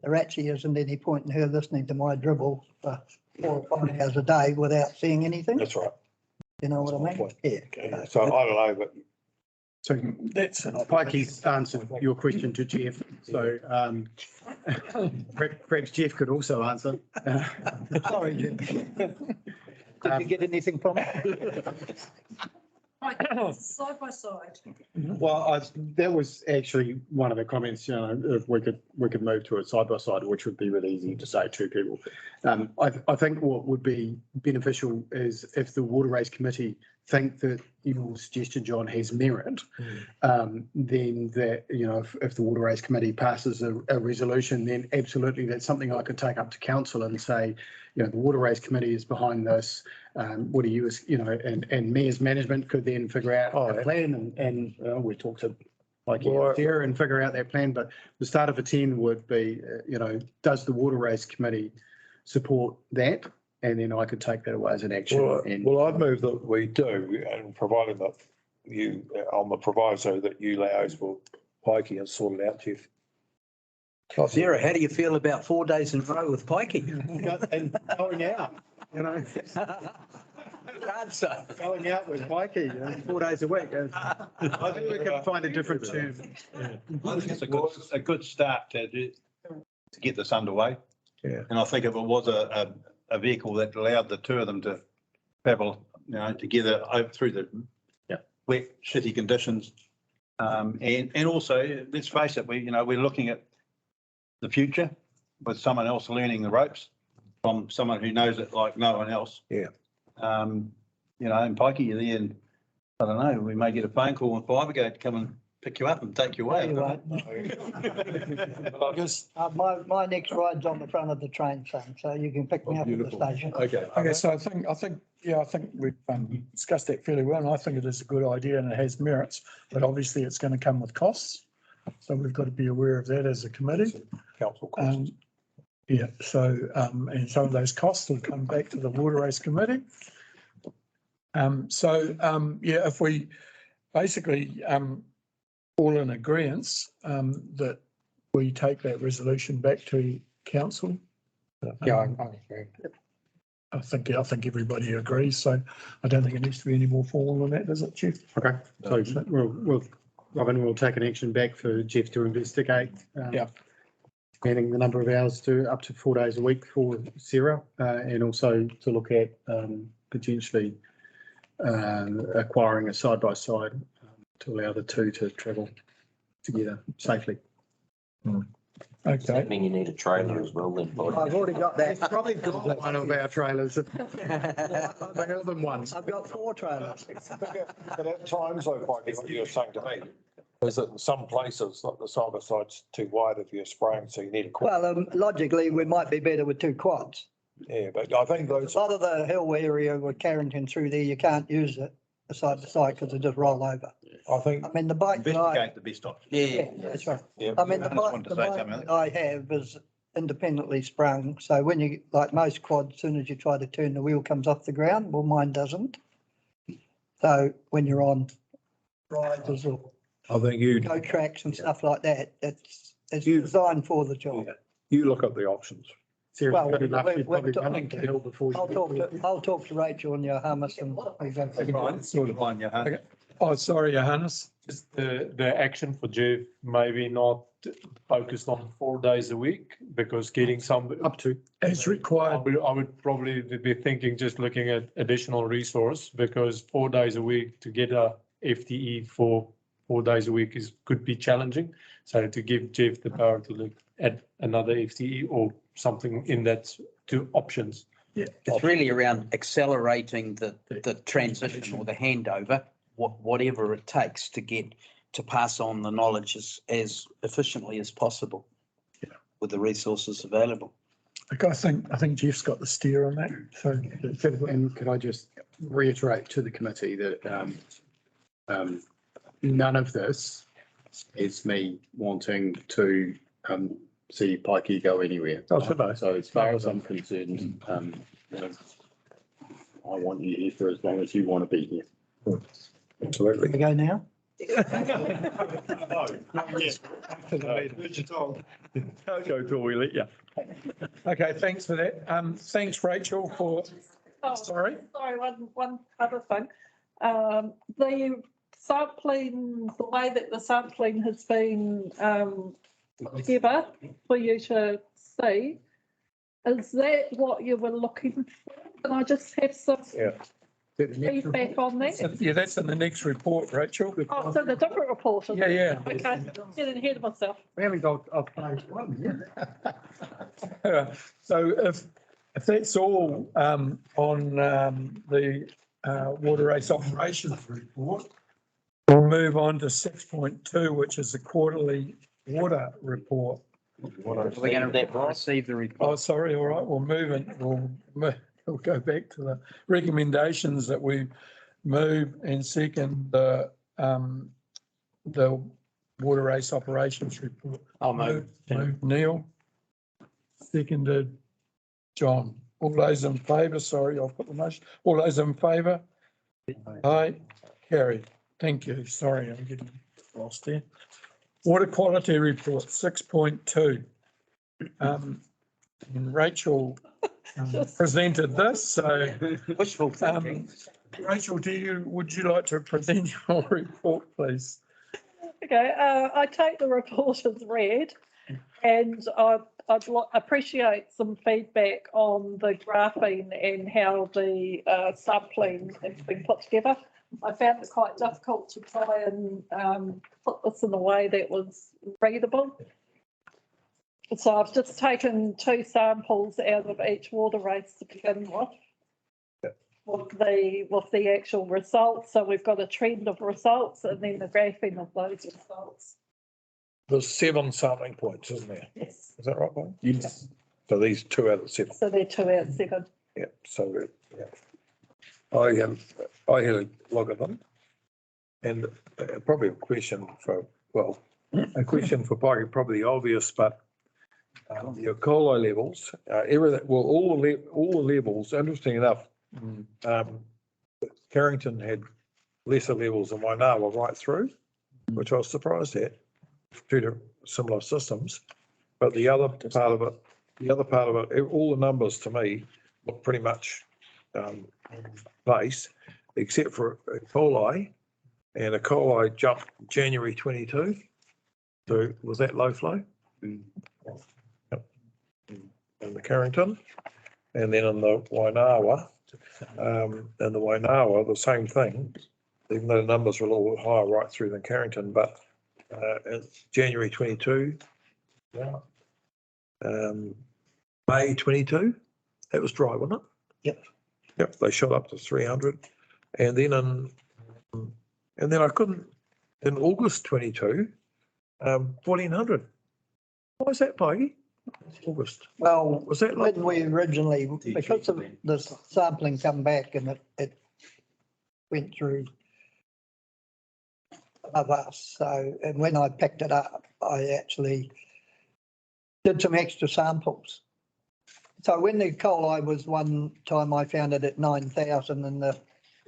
there actually isn't any point in her listening to my dribble for 4 or 5 hours a day without seeing anything. That's right. You know what I That's my mean? point. Yeah. Okay. So I don't know, but So That's, Pikey's answered your question to Jeff, so perhaps Jeff could also answer. Sorry, Jim. Did you get anything from it? Right, side by side. Well, that was actually one of the comments, you know, if we could move to a side by side, which would be really easy to say to people. I think what would be beneficial is if the Water Race Committee think that your suggestion, John, has merit, then that, you know, if the Water Race Committee passes a resolution, then absolutely that's something I could take up to council and say, you know, the Water Race Committee is behind this. What do you, you know, and me as management could then figure out a plan and we talk to like Sarah and figure out that plan. But the start of a 10 would be, you know, does the Water Race Committee support that? And then I could take that away as an action. well, I'd move that we do, and providing that you, on the proviso that you liaise with Pikey and sort it out, Chief. Sarah, how do you feel about 4 days in a row with Pikey? And going out, you know, Answer. going out with Pikey, you know, 4 days a week. I think we can find a different term. I think it's a good start to get this underway. Yeah. And I think if it was a vehicle that allowed the two of them to travel, you know, together through the wet, shitty conditions. And also, let's face it, we're looking at the future with someone else learning the ropes from someone who knows it like no one else. Yeah. You know, and Pikey, you're there, and I don't know, we may get a phone call with Fibergate to come and pick you up and take you away. because, My next ride's on the front of the train, son, so you can pick me up at the station. Okay. so I think we've discussed that fairly well, and I think it is a good idea and it has merits, but obviously it's going to come with costs. So we've got to be aware of that as a committee. Council costs. Yeah, so, and some of those costs will come back to the Water Race Committee. If we basically, all in agreement, that we take that resolution back to council. Yeah, I agree. I think everybody agrees, so I don't think it needs to be any more formal than that, does it, Chief? Okay, so Robin, we'll take an action back for Jeff to investigate. Expanding the number of hours to up to 4 days a week for Sarah, and also to look at potentially acquiring a side-by-side to allow the two to travel together safely. Does Okay, that mean you need a trailer as well then? I've already got that. Probably got one of our trailers. They have them once. I've got 4 trailers. But at times, though, Pikey, what you're saying to me is that in some places, like the side by side's too wide if you're spraying, so you need a quad. Well, logically, we might be better with 2 quads. Yeah, but I think those. A lot of the hill area with Carterton through there, you can't use it side to side because they just roll over. I think. I mean, the bike that Investigate the best option. yeah, that's right. Yeah. I mean, the I just wanted bike to say something. that I have is independently sprung. So when you, like most quads, as soon as you try to turn, the wheel comes off the ground. Well, mine doesn't. So when you're on riders or I think you go tracks and stuff like that, it's designed for the job. look at the options. Sarah's Well, good enough. You'd probably we're- run up the hill before you. I'll talk to Rachel and your hummus and. Right, sort of on your hand. Okay. Oh, sorry, Johannes. Just the action for Jeff, maybe not focused on 4 days a week, because getting some. Up to. As I required, would probably be thinking, just looking at additional resource, because 4 days a week to get a FTE for 4 days a week could be challenging. So to give Jeff the power to look at another FTE or something in that, two options. It's really around accelerating the transition or the handover, whatever it takes to pass on the knowledge as efficiently as possible with the resources available. Like, I think Jeff's got the steer on that, so. And could I just reiterate to the committee that none of this is me wanting to see Pikey go anywhere. Oh, should I? So as far as I'm concerned, you know, I want you here for as long as you want to be here. Absolutely. we go now? Go till we let you. Okay, thanks for that. Thanks, Rachel, for, Oh, sorry. Sorry, one other thing. The sampling, the way that the sampling has been together for you to see, is that what you were looking for? Can I just have some Yeah. feedback on that? Yeah, that's in the next report, Rachel. Oh, so the different report. is Yeah, it? yeah. Okay, getting ahead of myself. We haven't got a phase one yet. So if that's all on the water race operations report, we'll move on to 6.2, which is the quarterly water report. We're going to receive the Oh, report. sorry, all right, we'll move it. We'll go back to the recommendations that we move and second the water race operations report. I'll move. Move Neil. Seconded John. All those in favour, sorry, I'll put the motion. All those in favour? Aye, carried. Thank you. Sorry, I'm getting lost there. Water quality report, 6.2. And Rachel presented this, so Wishful thinking. Rachel, would you like to present your report, please? Okay, I take the report as read, and I'd appreciate some feedback on the graphing and how the sampling has been put together. I found it quite difficult to try and put this in a way that was readable. So I've just taken 2 samples out of each water race to begin with the actual results. So we've got a trend of results and then the graphing of those results. There's 7 sampling points, isn't there? Yes. Is that right, Bob? Yes. So these 2 out of 7. So they're 2 out of 7. Yeah, so, yeah. I had a look at them. And probably a question for Pikey, probably obvious, but the E. coli levels, everything, well, all the levels, interesting enough, Carrington had lesser levels than Wainawa right through, which I was surprised at, due to similar systems. But the other part of it, all the numbers to me look pretty much base, except for E. coli, and E. coli jumped January 22. So was that low flow? Yep. In the Carrington, and then in the Wainawa, the same thing, even though the numbers were a little bit higher right through than Carrington, but it's January 22, May 22, that was dry, wasn't it? Yep, they shot up to 300, and then I couldn't, in August 22, 1400. Why is that, Pikey? August. Well, Was that like? when we originally, because of the sampling come back and it went through above us. So, and when I picked it up, I actually did some extra samples. So when the E. coli was one time, I found it at 9,000 and the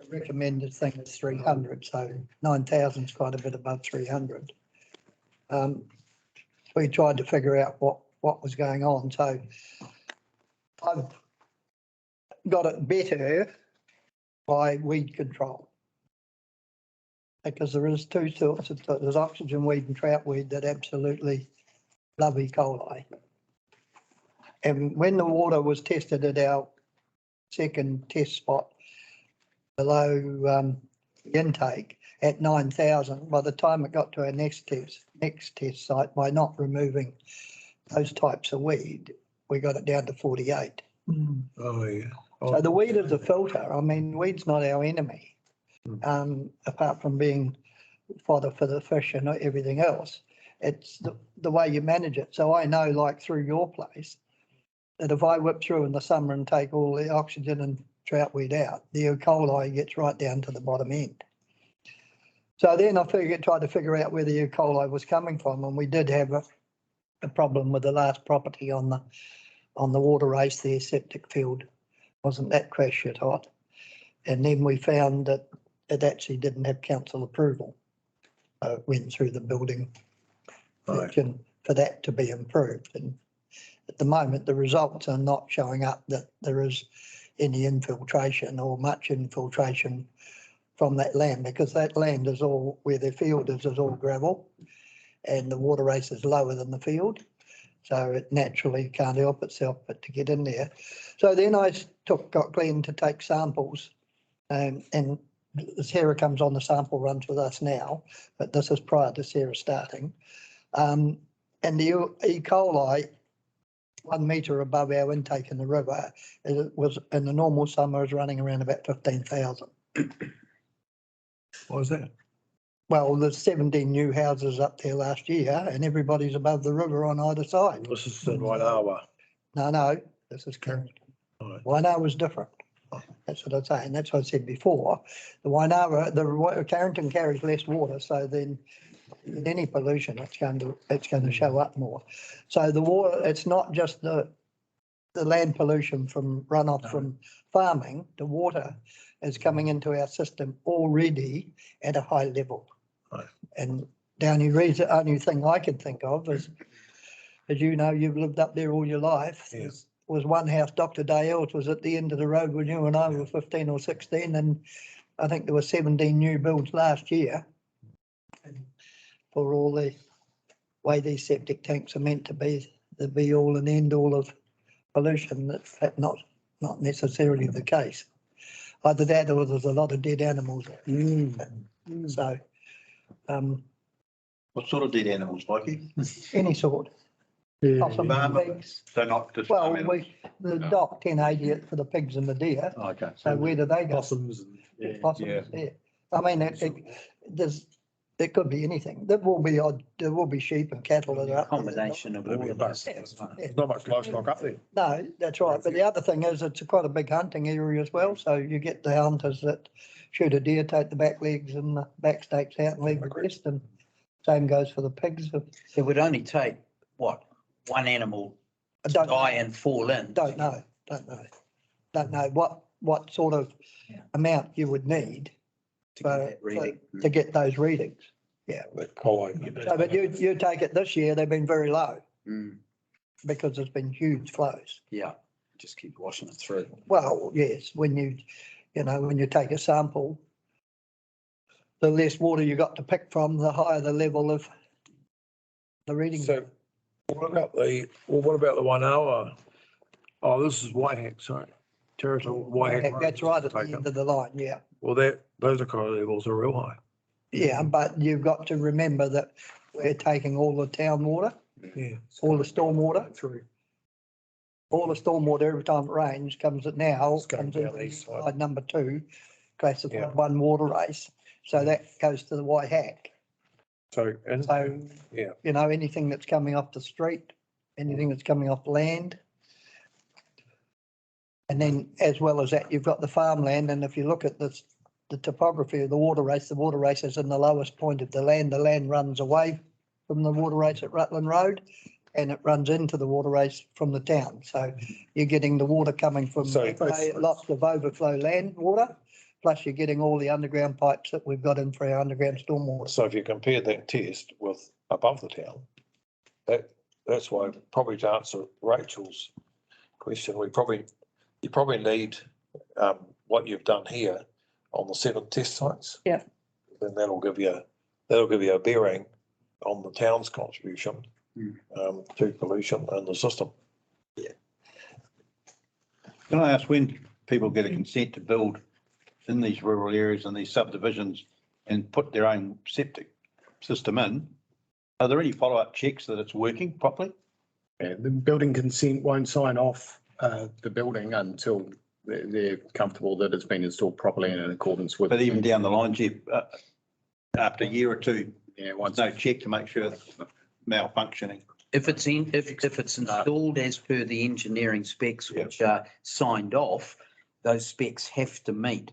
recommended thing is 300. So 9,000 is quite a bit above 300. We tried to figure out what was going on. So I've got it better by weed control. Because there is 2 sorts of, there's oxygen weed and trout weed that absolutely love E. coli. And when the water was tested at our second test spot below intake at 9,000, by the time it got to our next test site, by not removing those types of weed, we got it down to 48. Oh, yeah. So the weed is a filter. I mean, weed's not our enemy, apart from being fodder for the fish and everything else. It's the way you manage it. So I know, like through your place, that if I whip through in the summer and take all the oxygen and trout weed out, the E. coli gets right down to the bottom end. So then I tried to figure out where the E. coli was coming from, and we did have a problem with the last property on the water race, their septic field wasn't that crash shit hot. And then we found that it actually didn't have council approval. It went through the building section for that to be improved. And at the moment, the results are not showing up that there is any infiltration or much infiltration from that land, because that land is all, where the field is all gravel and the water race is lower than the field. So it naturally can't help itself but to get in there. So then I got Glenn to take samples, and Sarah comes on the sample runs with us now, but this is prior to Sarah starting. And the E. coli, 1 metre above our intake in the river, it was in the normal summer is running around about 15,000. What was that? Well, there's 17 new houses up there last year and everybody's above the river on either side. This is in Wainawa. No, this is Carterton. Right. Wainawa was different. That's what I'm saying. That's what I said before. The Wainawa, the Carterton carries less water, so then in any pollution, it's going to show up more. So the water, it's not just the land pollution from runoff from farming. The water is coming into our system already at a high level. Right. And Downey Reed's the only thing I can think of is, as you know, you've lived up there all your life. Yeah. Was one house, Dr. Dale's was at the end of the road when you and I were 15 or 16, and I think there were 17 new builds last year. For all the way these septic tanks are meant to be, the be all and end all of pollution, that's not necessarily the case. Either that or there's a lot of dead animals. So, What sort of dead animals, Mikey? any sort. Possums, Farm- pigs. So not just. Well, the DOC 1080 for the pigs and the deer. Okay. So where do they go? Possums and. Possums, yeah. I mean, it could be anything. There will be sheep and cattle that are up there. Combination of all of those. There's not much livestock up there. No, that's right. But the other thing is it's quite a big hunting area as well. So you get the hunters that shoot a deer, take the back legs and the back steaks out and leave the rest. And same goes for the pigs. It would only take, what, one animal I to don't die and fall in? Don't know what sort of amount you would need To get that reading. to get those readings. Yeah. So, but you take it this year, they've been very low Mm, because there's been huge flows. yeah, just keep washing it through. Well, yes, when you take a sample, the less water you got to pick from, the higher the level of the reading. So what about the Wainawa? Oh, this is Waihack, sorry. Territory Waihack. That's right at the end of the line, yeah. Well, those are kind of levels are real high. Yeah, but you've got to remember that we're taking all the town water, Yeah. all the storm water. Through. All the storm water every time it rains comes at now, It's going comes in down the east side. side number 2, classified Yeah. 1 water race. So that goes to the Waihack. So, and, So, yeah. anything that's coming off the street, anything that's coming off land. And then as well as that, you've got the farmland. And if you look at the topography of the water race is in the lowest point of the land. The land runs away from the water race at Rutland Road and it runs into the water race from the town. So you're getting the water coming from lots of overflow land water, plus you're getting all the underground pipes that we've got in for our underground stormwater. So if you compare that test with above the town, that's why probably to answer Rachel's question, you probably need what you've done here on the 7 test sites. Yeah. Then that'll give you a bearing on the town's contribution to pollution in the system. Can I ask, when people get a consent to build in these rural areas and these subdivisions and put their own septic system in, are there any follow-up checks that it's working properly? Yeah, the building consent won't sign off the building until they're comfortable that it's been installed properly and in accordance with. But even down the line, Jeff, after a year or two, Yeah, there's no check to make sure it's malfunctioning. If it's installed as per the engineering specs, which are signed off, those specs have to meet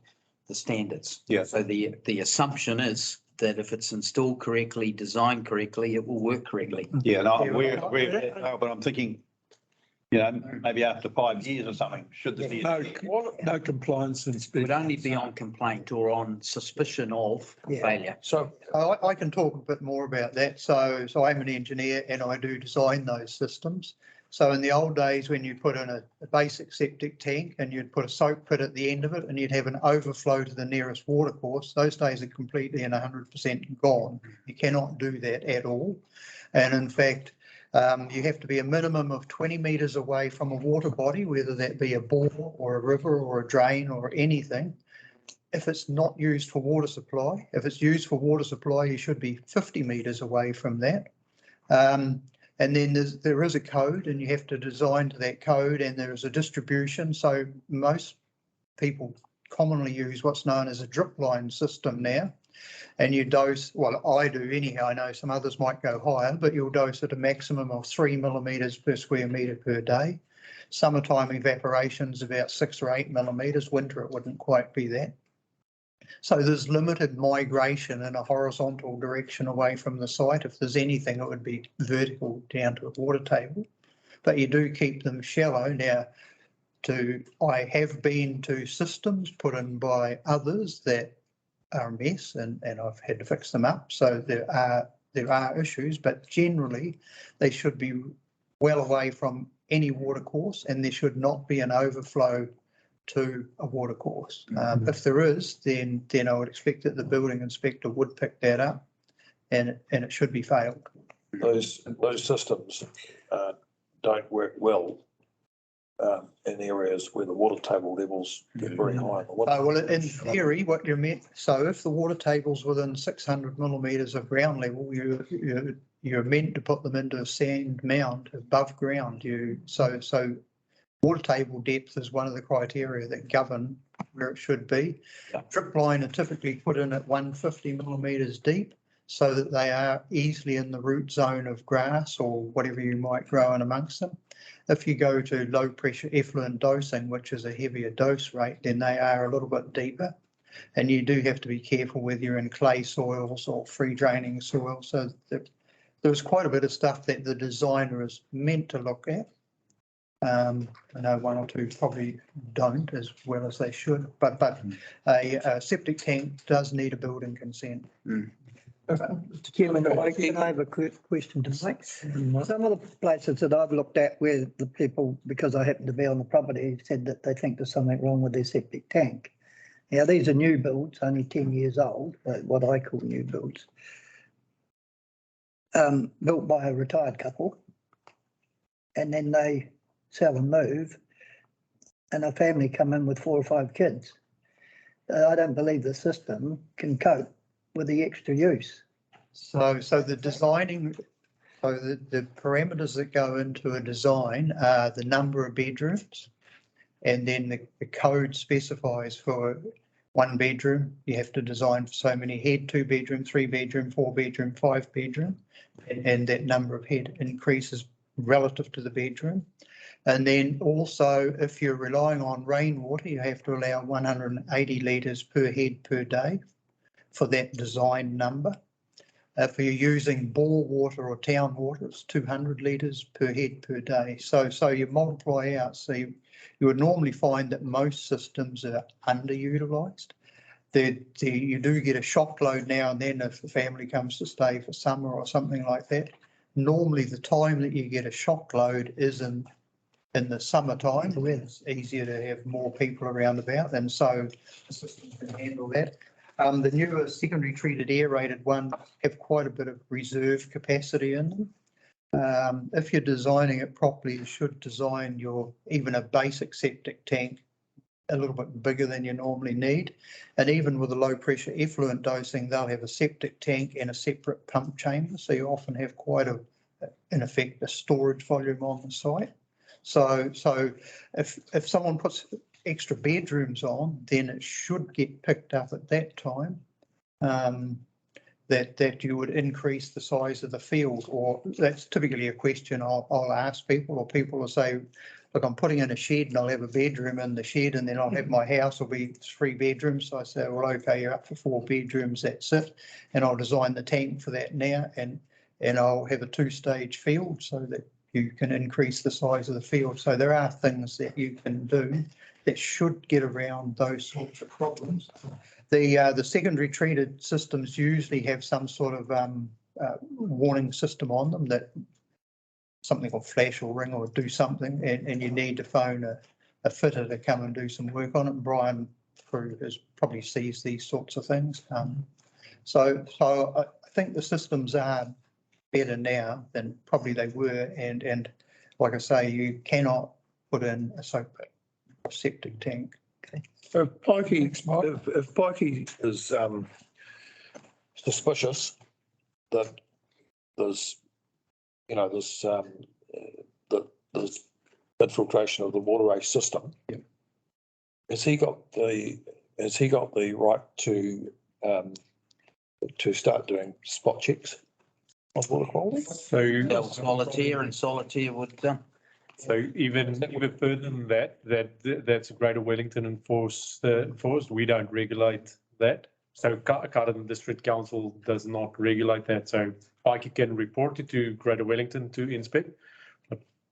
the standards. Yeah. So the assumption is that if it's installed correctly, designed correctly, it will work correctly. Yeah, no, but I'm thinking, you know, maybe after 5 years or something, should there be? No compliance It inspection. would only be on complaint or on suspicion of failure. So I can talk a bit more about that. So I'm an engineer and I do design those systems. So in the old days, when you put in a basic septic tank and you'd put a soak pit at the end of it and you'd have an overflow to the nearest watercourse, those days are completely and 100% gone. You cannot do that at all. And in fact, you have to be a minimum of 20 metres away from a water body, whether that be a bore or a river or a drain or anything. If it's not used for water supply, if it's used for water supply, you should be 50 metres away from that. And then there is a code and you have to design to that code, and there is a distribution. So most people commonly use what's known as a drip line system now. And you dose, well, I do anyhow, I know some others might go higher, but you'll dose at a maximum of 3 millimetres per square metre per day. Summertime evaporation is about 6 or 8 millimetres. Winter, it wouldn't quite be that. So there's limited migration in a horizontal direction away from the site. If there's anything, it would be vertical down to a water table. But you do keep them shallow. Now, I have been to systems put in by others that are a mess, and I've had to fix them up. So there are issues, but generally they should be well away from any water course, and there should not be an overflow to a water course. If there is, then I would expect that the building inspector would pick that up, and it should be failed. those systems don't work well in areas where the water table levels get very high. Well, in theory, what you're meant, so if the water table's within 600 millimetres of ground level, you're meant to put them into a sand mound above ground. So water table depth is one of the criteria that govern where it should be. Drip line are typically put in at 150 millimetres deep, so that they are easily in the root zone of grass or whatever you might grow in amongst them. If you go to low pressure effluent dosing, which is a heavier dose rate, then they are a little bit deeper. And you do have to be careful whether you're in clay soils or free draining soil. So there's quite a bit of stuff that the designer is meant to look at. I know one or two probably don't as well as they should, but a septic tank does need a building consent. Mr. Chairman, I have a quick question to make. Some of the places that I've looked at where the people, because I happen to be on the property, said that they think there's something wrong with their septic tank. Now, these are new builds, only 10 years old, what I call new builds, built by a retired couple, and then they sell and move, and a family come in with 4 or 5 kids. I don't believe the system can cope with the extra use. So the designing, so the parameters that go into a design are the number of bedrooms, and then the code specifies for 1 bedroom, you have to design for so many head, 2 bedroom, 3 bedroom, 4 bedroom, 5 bedroom, and that number of head increases relative to the bedroom. And then also, if you're relying on rainwater, you have to allow 180 litres per head per day for that design number. If you're using bore water or town water, it's 200 litres per head per day. So you multiply out. So you would normally find that most systems are underutilised. You do get a shock load now and then if the family comes to stay for summer or something like that. Normally the time that you get a shock load is in the summertime, when it's easier to have more people around about, and so the system can handle that. The newer secondary treated aerated ones have quite a bit of reserve capacity in them. If you're designing it properly, you should design even a basic septic tank a little bit bigger than you normally need. And even with a low pressure effluent dosing, they'll have a septic tank and a separate pump chamber. So you often have quite in effect, a storage volume on the site. So if someone puts extra bedrooms on, then it should get picked up at that time. That you would increase the size of the field, or that's typically a question I'll ask people, or people will say, look, I'm putting in a shed and I'll have a bedroom in the shed and then I'll have my house will be 3 bedrooms. So I say, well, okay, you're up for 4 bedrooms, that's it. And I'll design the tank for that now and I'll have a 2-stage field so that you can increase the size of the field. So there are things that you can do that should get around those sorts of problems. The secondary treated systems usually have some sort of warning system on them that something will flash or ring or do something, and you need to phone a fitter to come and do some work on it. And Brian through probably sees these sorts of things. So I think the systems are better now than probably they were, and like I say, you cannot put in a soak pit or septic tank. If Pikey is suspicious that there's, there's infiltration of the waterway system, has he got the right to start doing spot checks on water quality? So, Solitaire would, so even further than that's Greater Wellington enforced. We don't regulate that. So Carterton District Council does not regulate that. So Pikey can report it to Greater Wellington to inspect,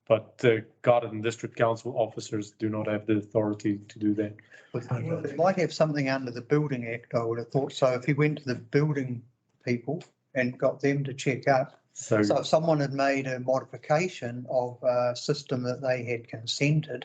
but Carterton District Council officers do not have the authority to do that. They might have something under the Building Act, I would have thought. So if you went to the building people and got them to check up, so if someone had made a modification of a system that they had consented,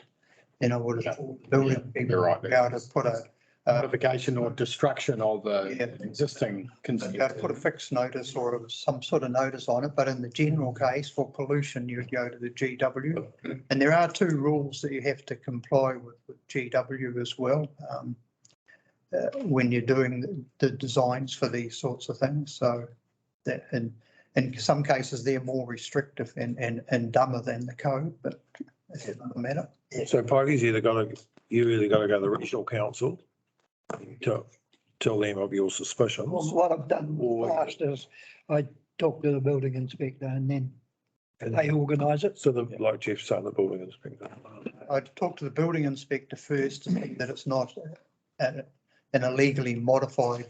then I would have thought the building people would be able to put a modification or destruction of existing. Put a fixed notice or some sort of notice on it, but in the general case for pollution, you'd go to the GW. And there are 2 rules that you have to comply with GW as well when you're doing the designs for these sorts of things. So that in some cases they're more restrictive and dumber than the code, but it doesn't matter. So Pikey's either going to go to the regional council to tell them of your suspicions. Well, what I've done last is I talk to the building inspector and then they organise it. So like Jeff said, the building inspector. I'd talk to the building inspector first to see that it's not an illegally modified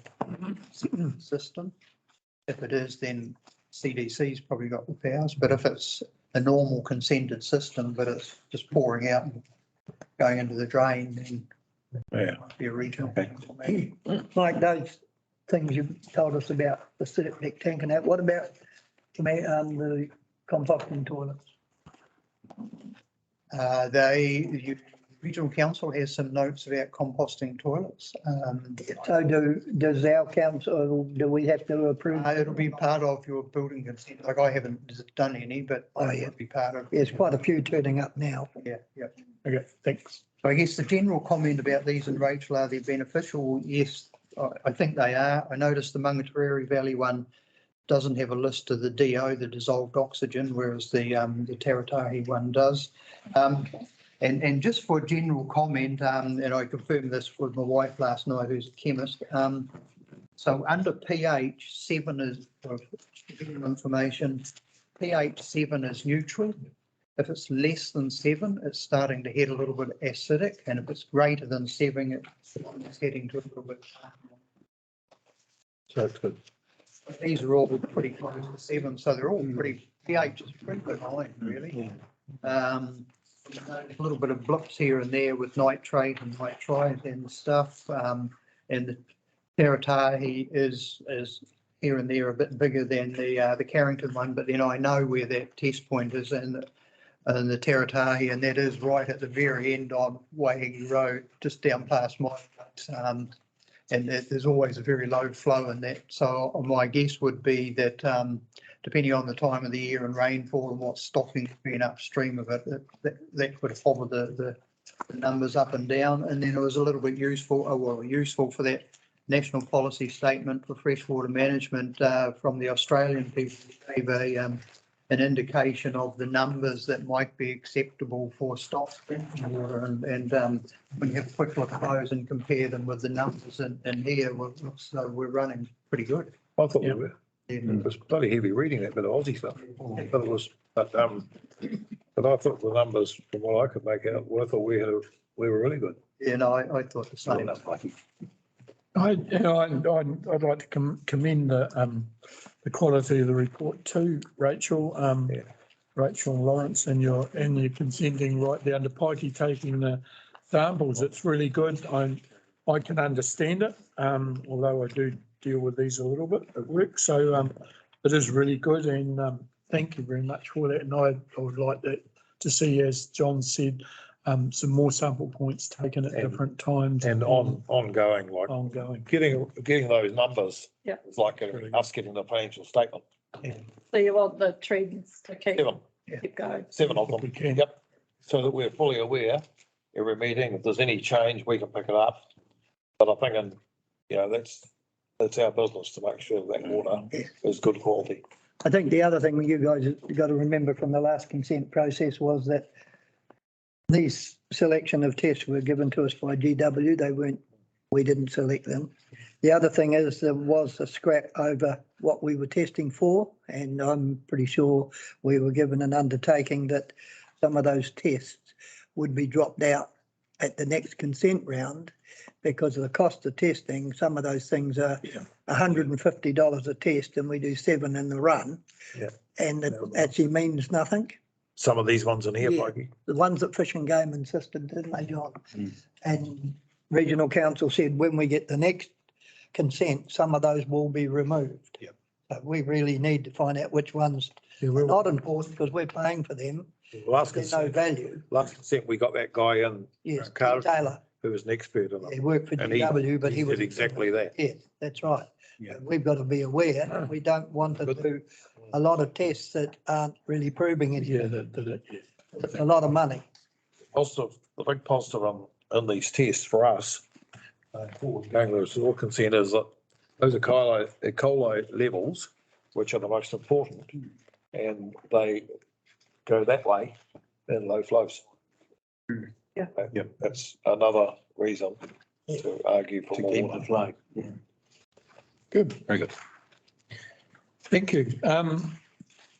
system. If it is, then CDC's probably got the powers, but if it's a normal consented system, but it's just pouring out and going into the drain, then it might be a regional council maybe. Like those things you told us about the septic tank and that, what about the composting toilets? The regional council has some notes about composting toilets. So does our council, do we have to approve? It'll be part of your building consent. Like I haven't done any, but it'll be part of. There's quite a few turning up now. Yeah. Okay, thanks. So I guess the general comment about these, and Rachel, are they beneficial? Yes, I think they are. I noticed the Mungatereri Valley one doesn't have a list of the DO, the dissolved oxygen, whereas the Taratahi one does. And just for general comment, and I confirmed this with my wife last night, who's a chemist. So under pH 7 is, for information, pH 7 is neutral. If it's less than 7, it's starting to head a little bit acidic, and if it's greater than 7, it's heading to a little bit. So that's good. These are all pretty close to 7, so they're all pretty, pH is pretty benign, really. A little bit of blips here and there with nitrate and nitrite and stuff. And the Taratahi is here and there a bit bigger than the Carrington one, but then I know where that test point is in the Taratahi, and that is right at the very end on Waihingi Road, just down past my place. And there's always a very low flow in that. So my guess would be that depending on the time of the year and rainfall and what stocking has been upstream of it, that could hover the numbers up and down. And then it was a little bit useful for that national policy statement for freshwater management from the Australian people. They gave an indication of the numbers that might be acceptable for stock drinking water, and when you have a quick look at those and compare them with the numbers in here, so we're running pretty good. I thought we were. It was bloody heavy reading that bit of Aussie stuff, but it was, but I thought the numbers, from what I could make out, I thought we were really good. You know, I thought the same. I'd like to commend the quality of the report too, Rachel. Yeah. Rachel and Lawrence, and your consenting right down to Pikey taking the samples. It's really good. I can understand it, although I do deal with these a little bit at work. So it is really good, and thank you very much for that. And I would like to see, as John said, some more sample points taken at different times. And ongoing, like Ongoing. getting those numbers. Yeah. It's like us getting the financial statement. So you want the trends to keep Seven. keep going. 7 of them. Yep. So that we're fully aware, every meeting, if there's any change, we can pick it up. But I'm thinking, that's our business to make sure that water is good quality. I think the other thing you guys have got to remember from the last consent process was that these selection of tests were given to us by GW. We didn't select them. The other thing is there was a scrap over what we were testing for, and I'm pretty sure we were given an undertaking that some of those tests would be dropped out at the next consent round because of the cost of testing. Some of those things are $150 a test, and we do 7 in the run. Yeah. And it actually means nothing. Some of these ones in here, Yeah. Mikey. The ones that Fish and Game insisted, didn't they, John? And Regional Council said when we get the next consent, some of those will be removed. Yep. So we really need to find out which ones are not important because we're paying for them. Last There's no consent, value. we got that guy in, Yes, Carterton, Taylor. who was an expert in He it. worked for And GW, but he was. did exactly that. Yeah, that's right. Yeah. We've got to be aware that we don't want to do a lot of tests that aren't really proving anything. It's a lot of money. Positive, the big positive in these tests for us, going to the all consent is that those are E. coli levels, which are the most important, and they go that way in low flows. Yeah. Yep, that's another reason to argue for more keep water. the flow. Good. Very good. Thank you.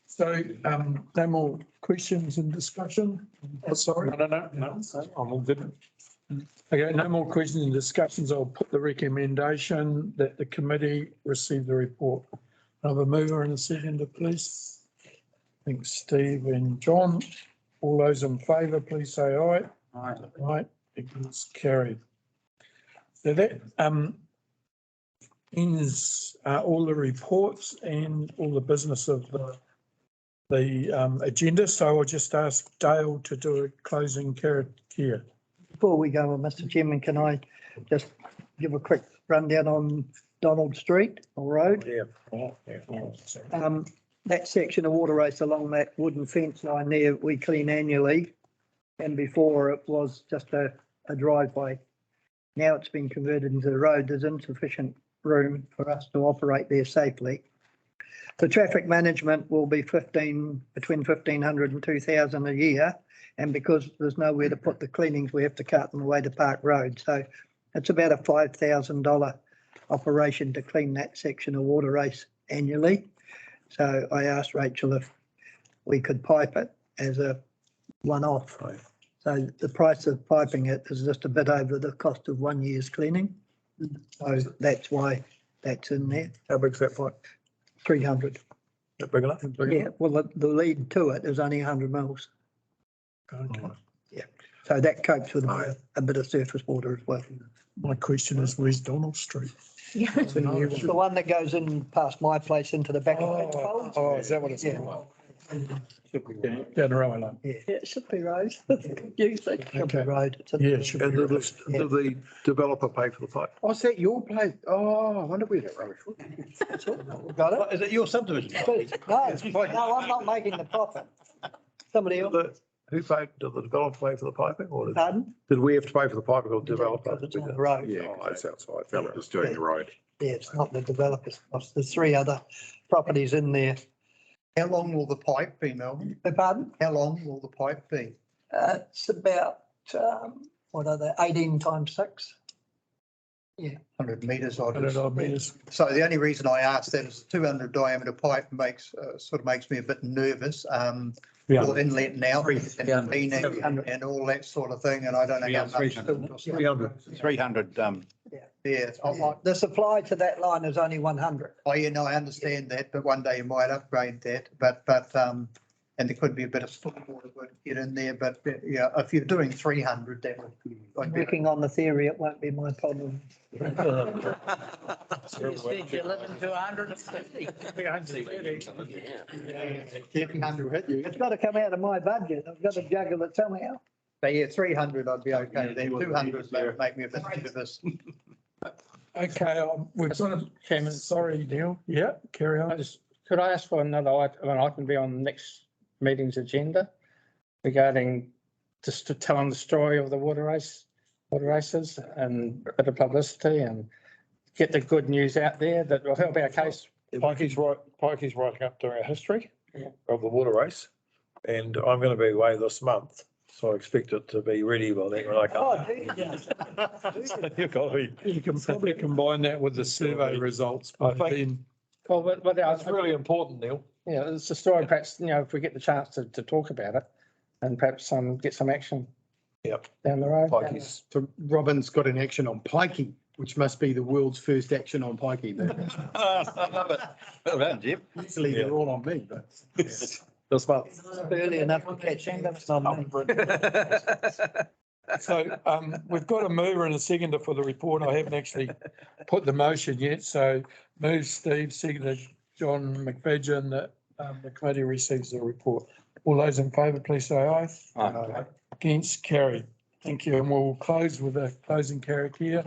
So no more questions and discussion? Oh, sorry. No, I'm all good. Okay, no more questions and discussions. I'll put the recommendation that the committee receive the report. I have a mover and a seconder, please. Thanks, Steve and John. All those in favour, please say aye. Aye. Right, it is carried. So that ends all the reports and all the business of the agenda. So I'll just ask Dale to do a closing here. Before we go, Mr. Chairman, can I just give a quick rundown on Donald Street or Road? Yeah. That section of water race along that wooden fence line there, we clean annually. And before it was just a driveway. Now it's been converted into the road. There's insufficient room for us to operate there safely. The traffic management will be between 1,500 and 2,000 a year. And because there's nowhere to put the cleanings, we have to cart them away to Park Road. So it's about a $5,000 operation to clean that section of water race annually. So I asked Rachel if we could pipe it as a one-off. Right. So the price of piping it is just a bit over the cost of 1 year's cleaning. So that's why that's in there, How big's that pipe? 300. That big enough? Yeah, well, the lead to it is only 100 mils. Yeah, so that copes with a bit of surface water as well. My question is, where's Donald Street? The one that goes in past my place into the back of the fold. Oh, is that what it's Yeah. called? Down the railway line. Yeah, Yeah, it should be road. Confusing. should be road. It's in Yeah, the- it should And be. did the developer pay for the pipe? Oh, is that your place? Oh, I wonder where that rubbish was. Got it? Is it your subdivision? No, I'm not making the profit. Somebody else. Who paid, did the developer pay for the piping or Pardon? did we have to pay for the piping or the developer? Because it's on the road. Oh, that's outside. Developer's doing the road. Yeah, it's not the developer's cost. There's 3 other properties in there. How long will the pipe be, Melvin? Pardon? How long will the pipe be? It's about, what are they, 18 times 6? 100 metres. 100 odd metres. So the only reason I asked that is 200 diameter pipe sort of makes me a bit nervous. For inlet and outlet and cleaning and all that sort of thing, and I don't know how much. 300, Yeah, The supply to that line is only 100. oh, yeah, no, I understand that, but one day you might upgrade that, but, and there could be a bit of stormwater would get in there, but yeah, if you're doing 300, that would be. I'd be- Working on the theory, it won't be my problem. You said you're living to 150. 300 hit you. It's got to come out of my budget. I've got to juggle it somehow. So yeah, 300, I'd be okay with that. 200 would make me a bit nervous. Okay, we've got a, Chairman, sorry, Neil. Yeah, carry on. could I ask for another item, an item be on next meeting's agenda regarding just to telling the story of the water races and a bit of publicity and get the good news out there that will help our case. Pikey's writing up to our history of the water race, and I'm going to be away this month, so I expect it to be ready by then when I come. You've got to be. You can probably combine that with the survey results, but then Well, but It's really important, Neil. yeah, it's a story, perhaps, if we get the chance to talk about it and perhaps get some action. Yep. Down the road. Pikey's. So Robin's got an action on pikey, which must be the world's first action on pikey. I love it. Well done, Jim. Usually they're all on me, but. This month. Early enough to catch him, that's not me. so we've got a mover and a seconder for the report. I haven't actually put the motion yet, so move Steve, seconded John McFadzean, that the committee receives the report. All those in favour, please say aye. Aye. Against, carried. Thank you, and we'll close with a closing character.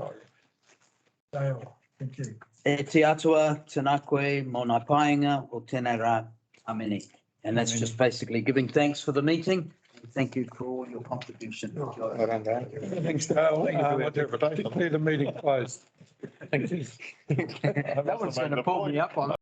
Dale, thank you. E te atua, tēnā koe, mōna paenga, o tēnei rā, amene. And that's just basically giving thanks for the meeting. Thank you for all your contribution. Thanks, Dale. I declare the meeting closed. Thank you. That one's going to pull me up on.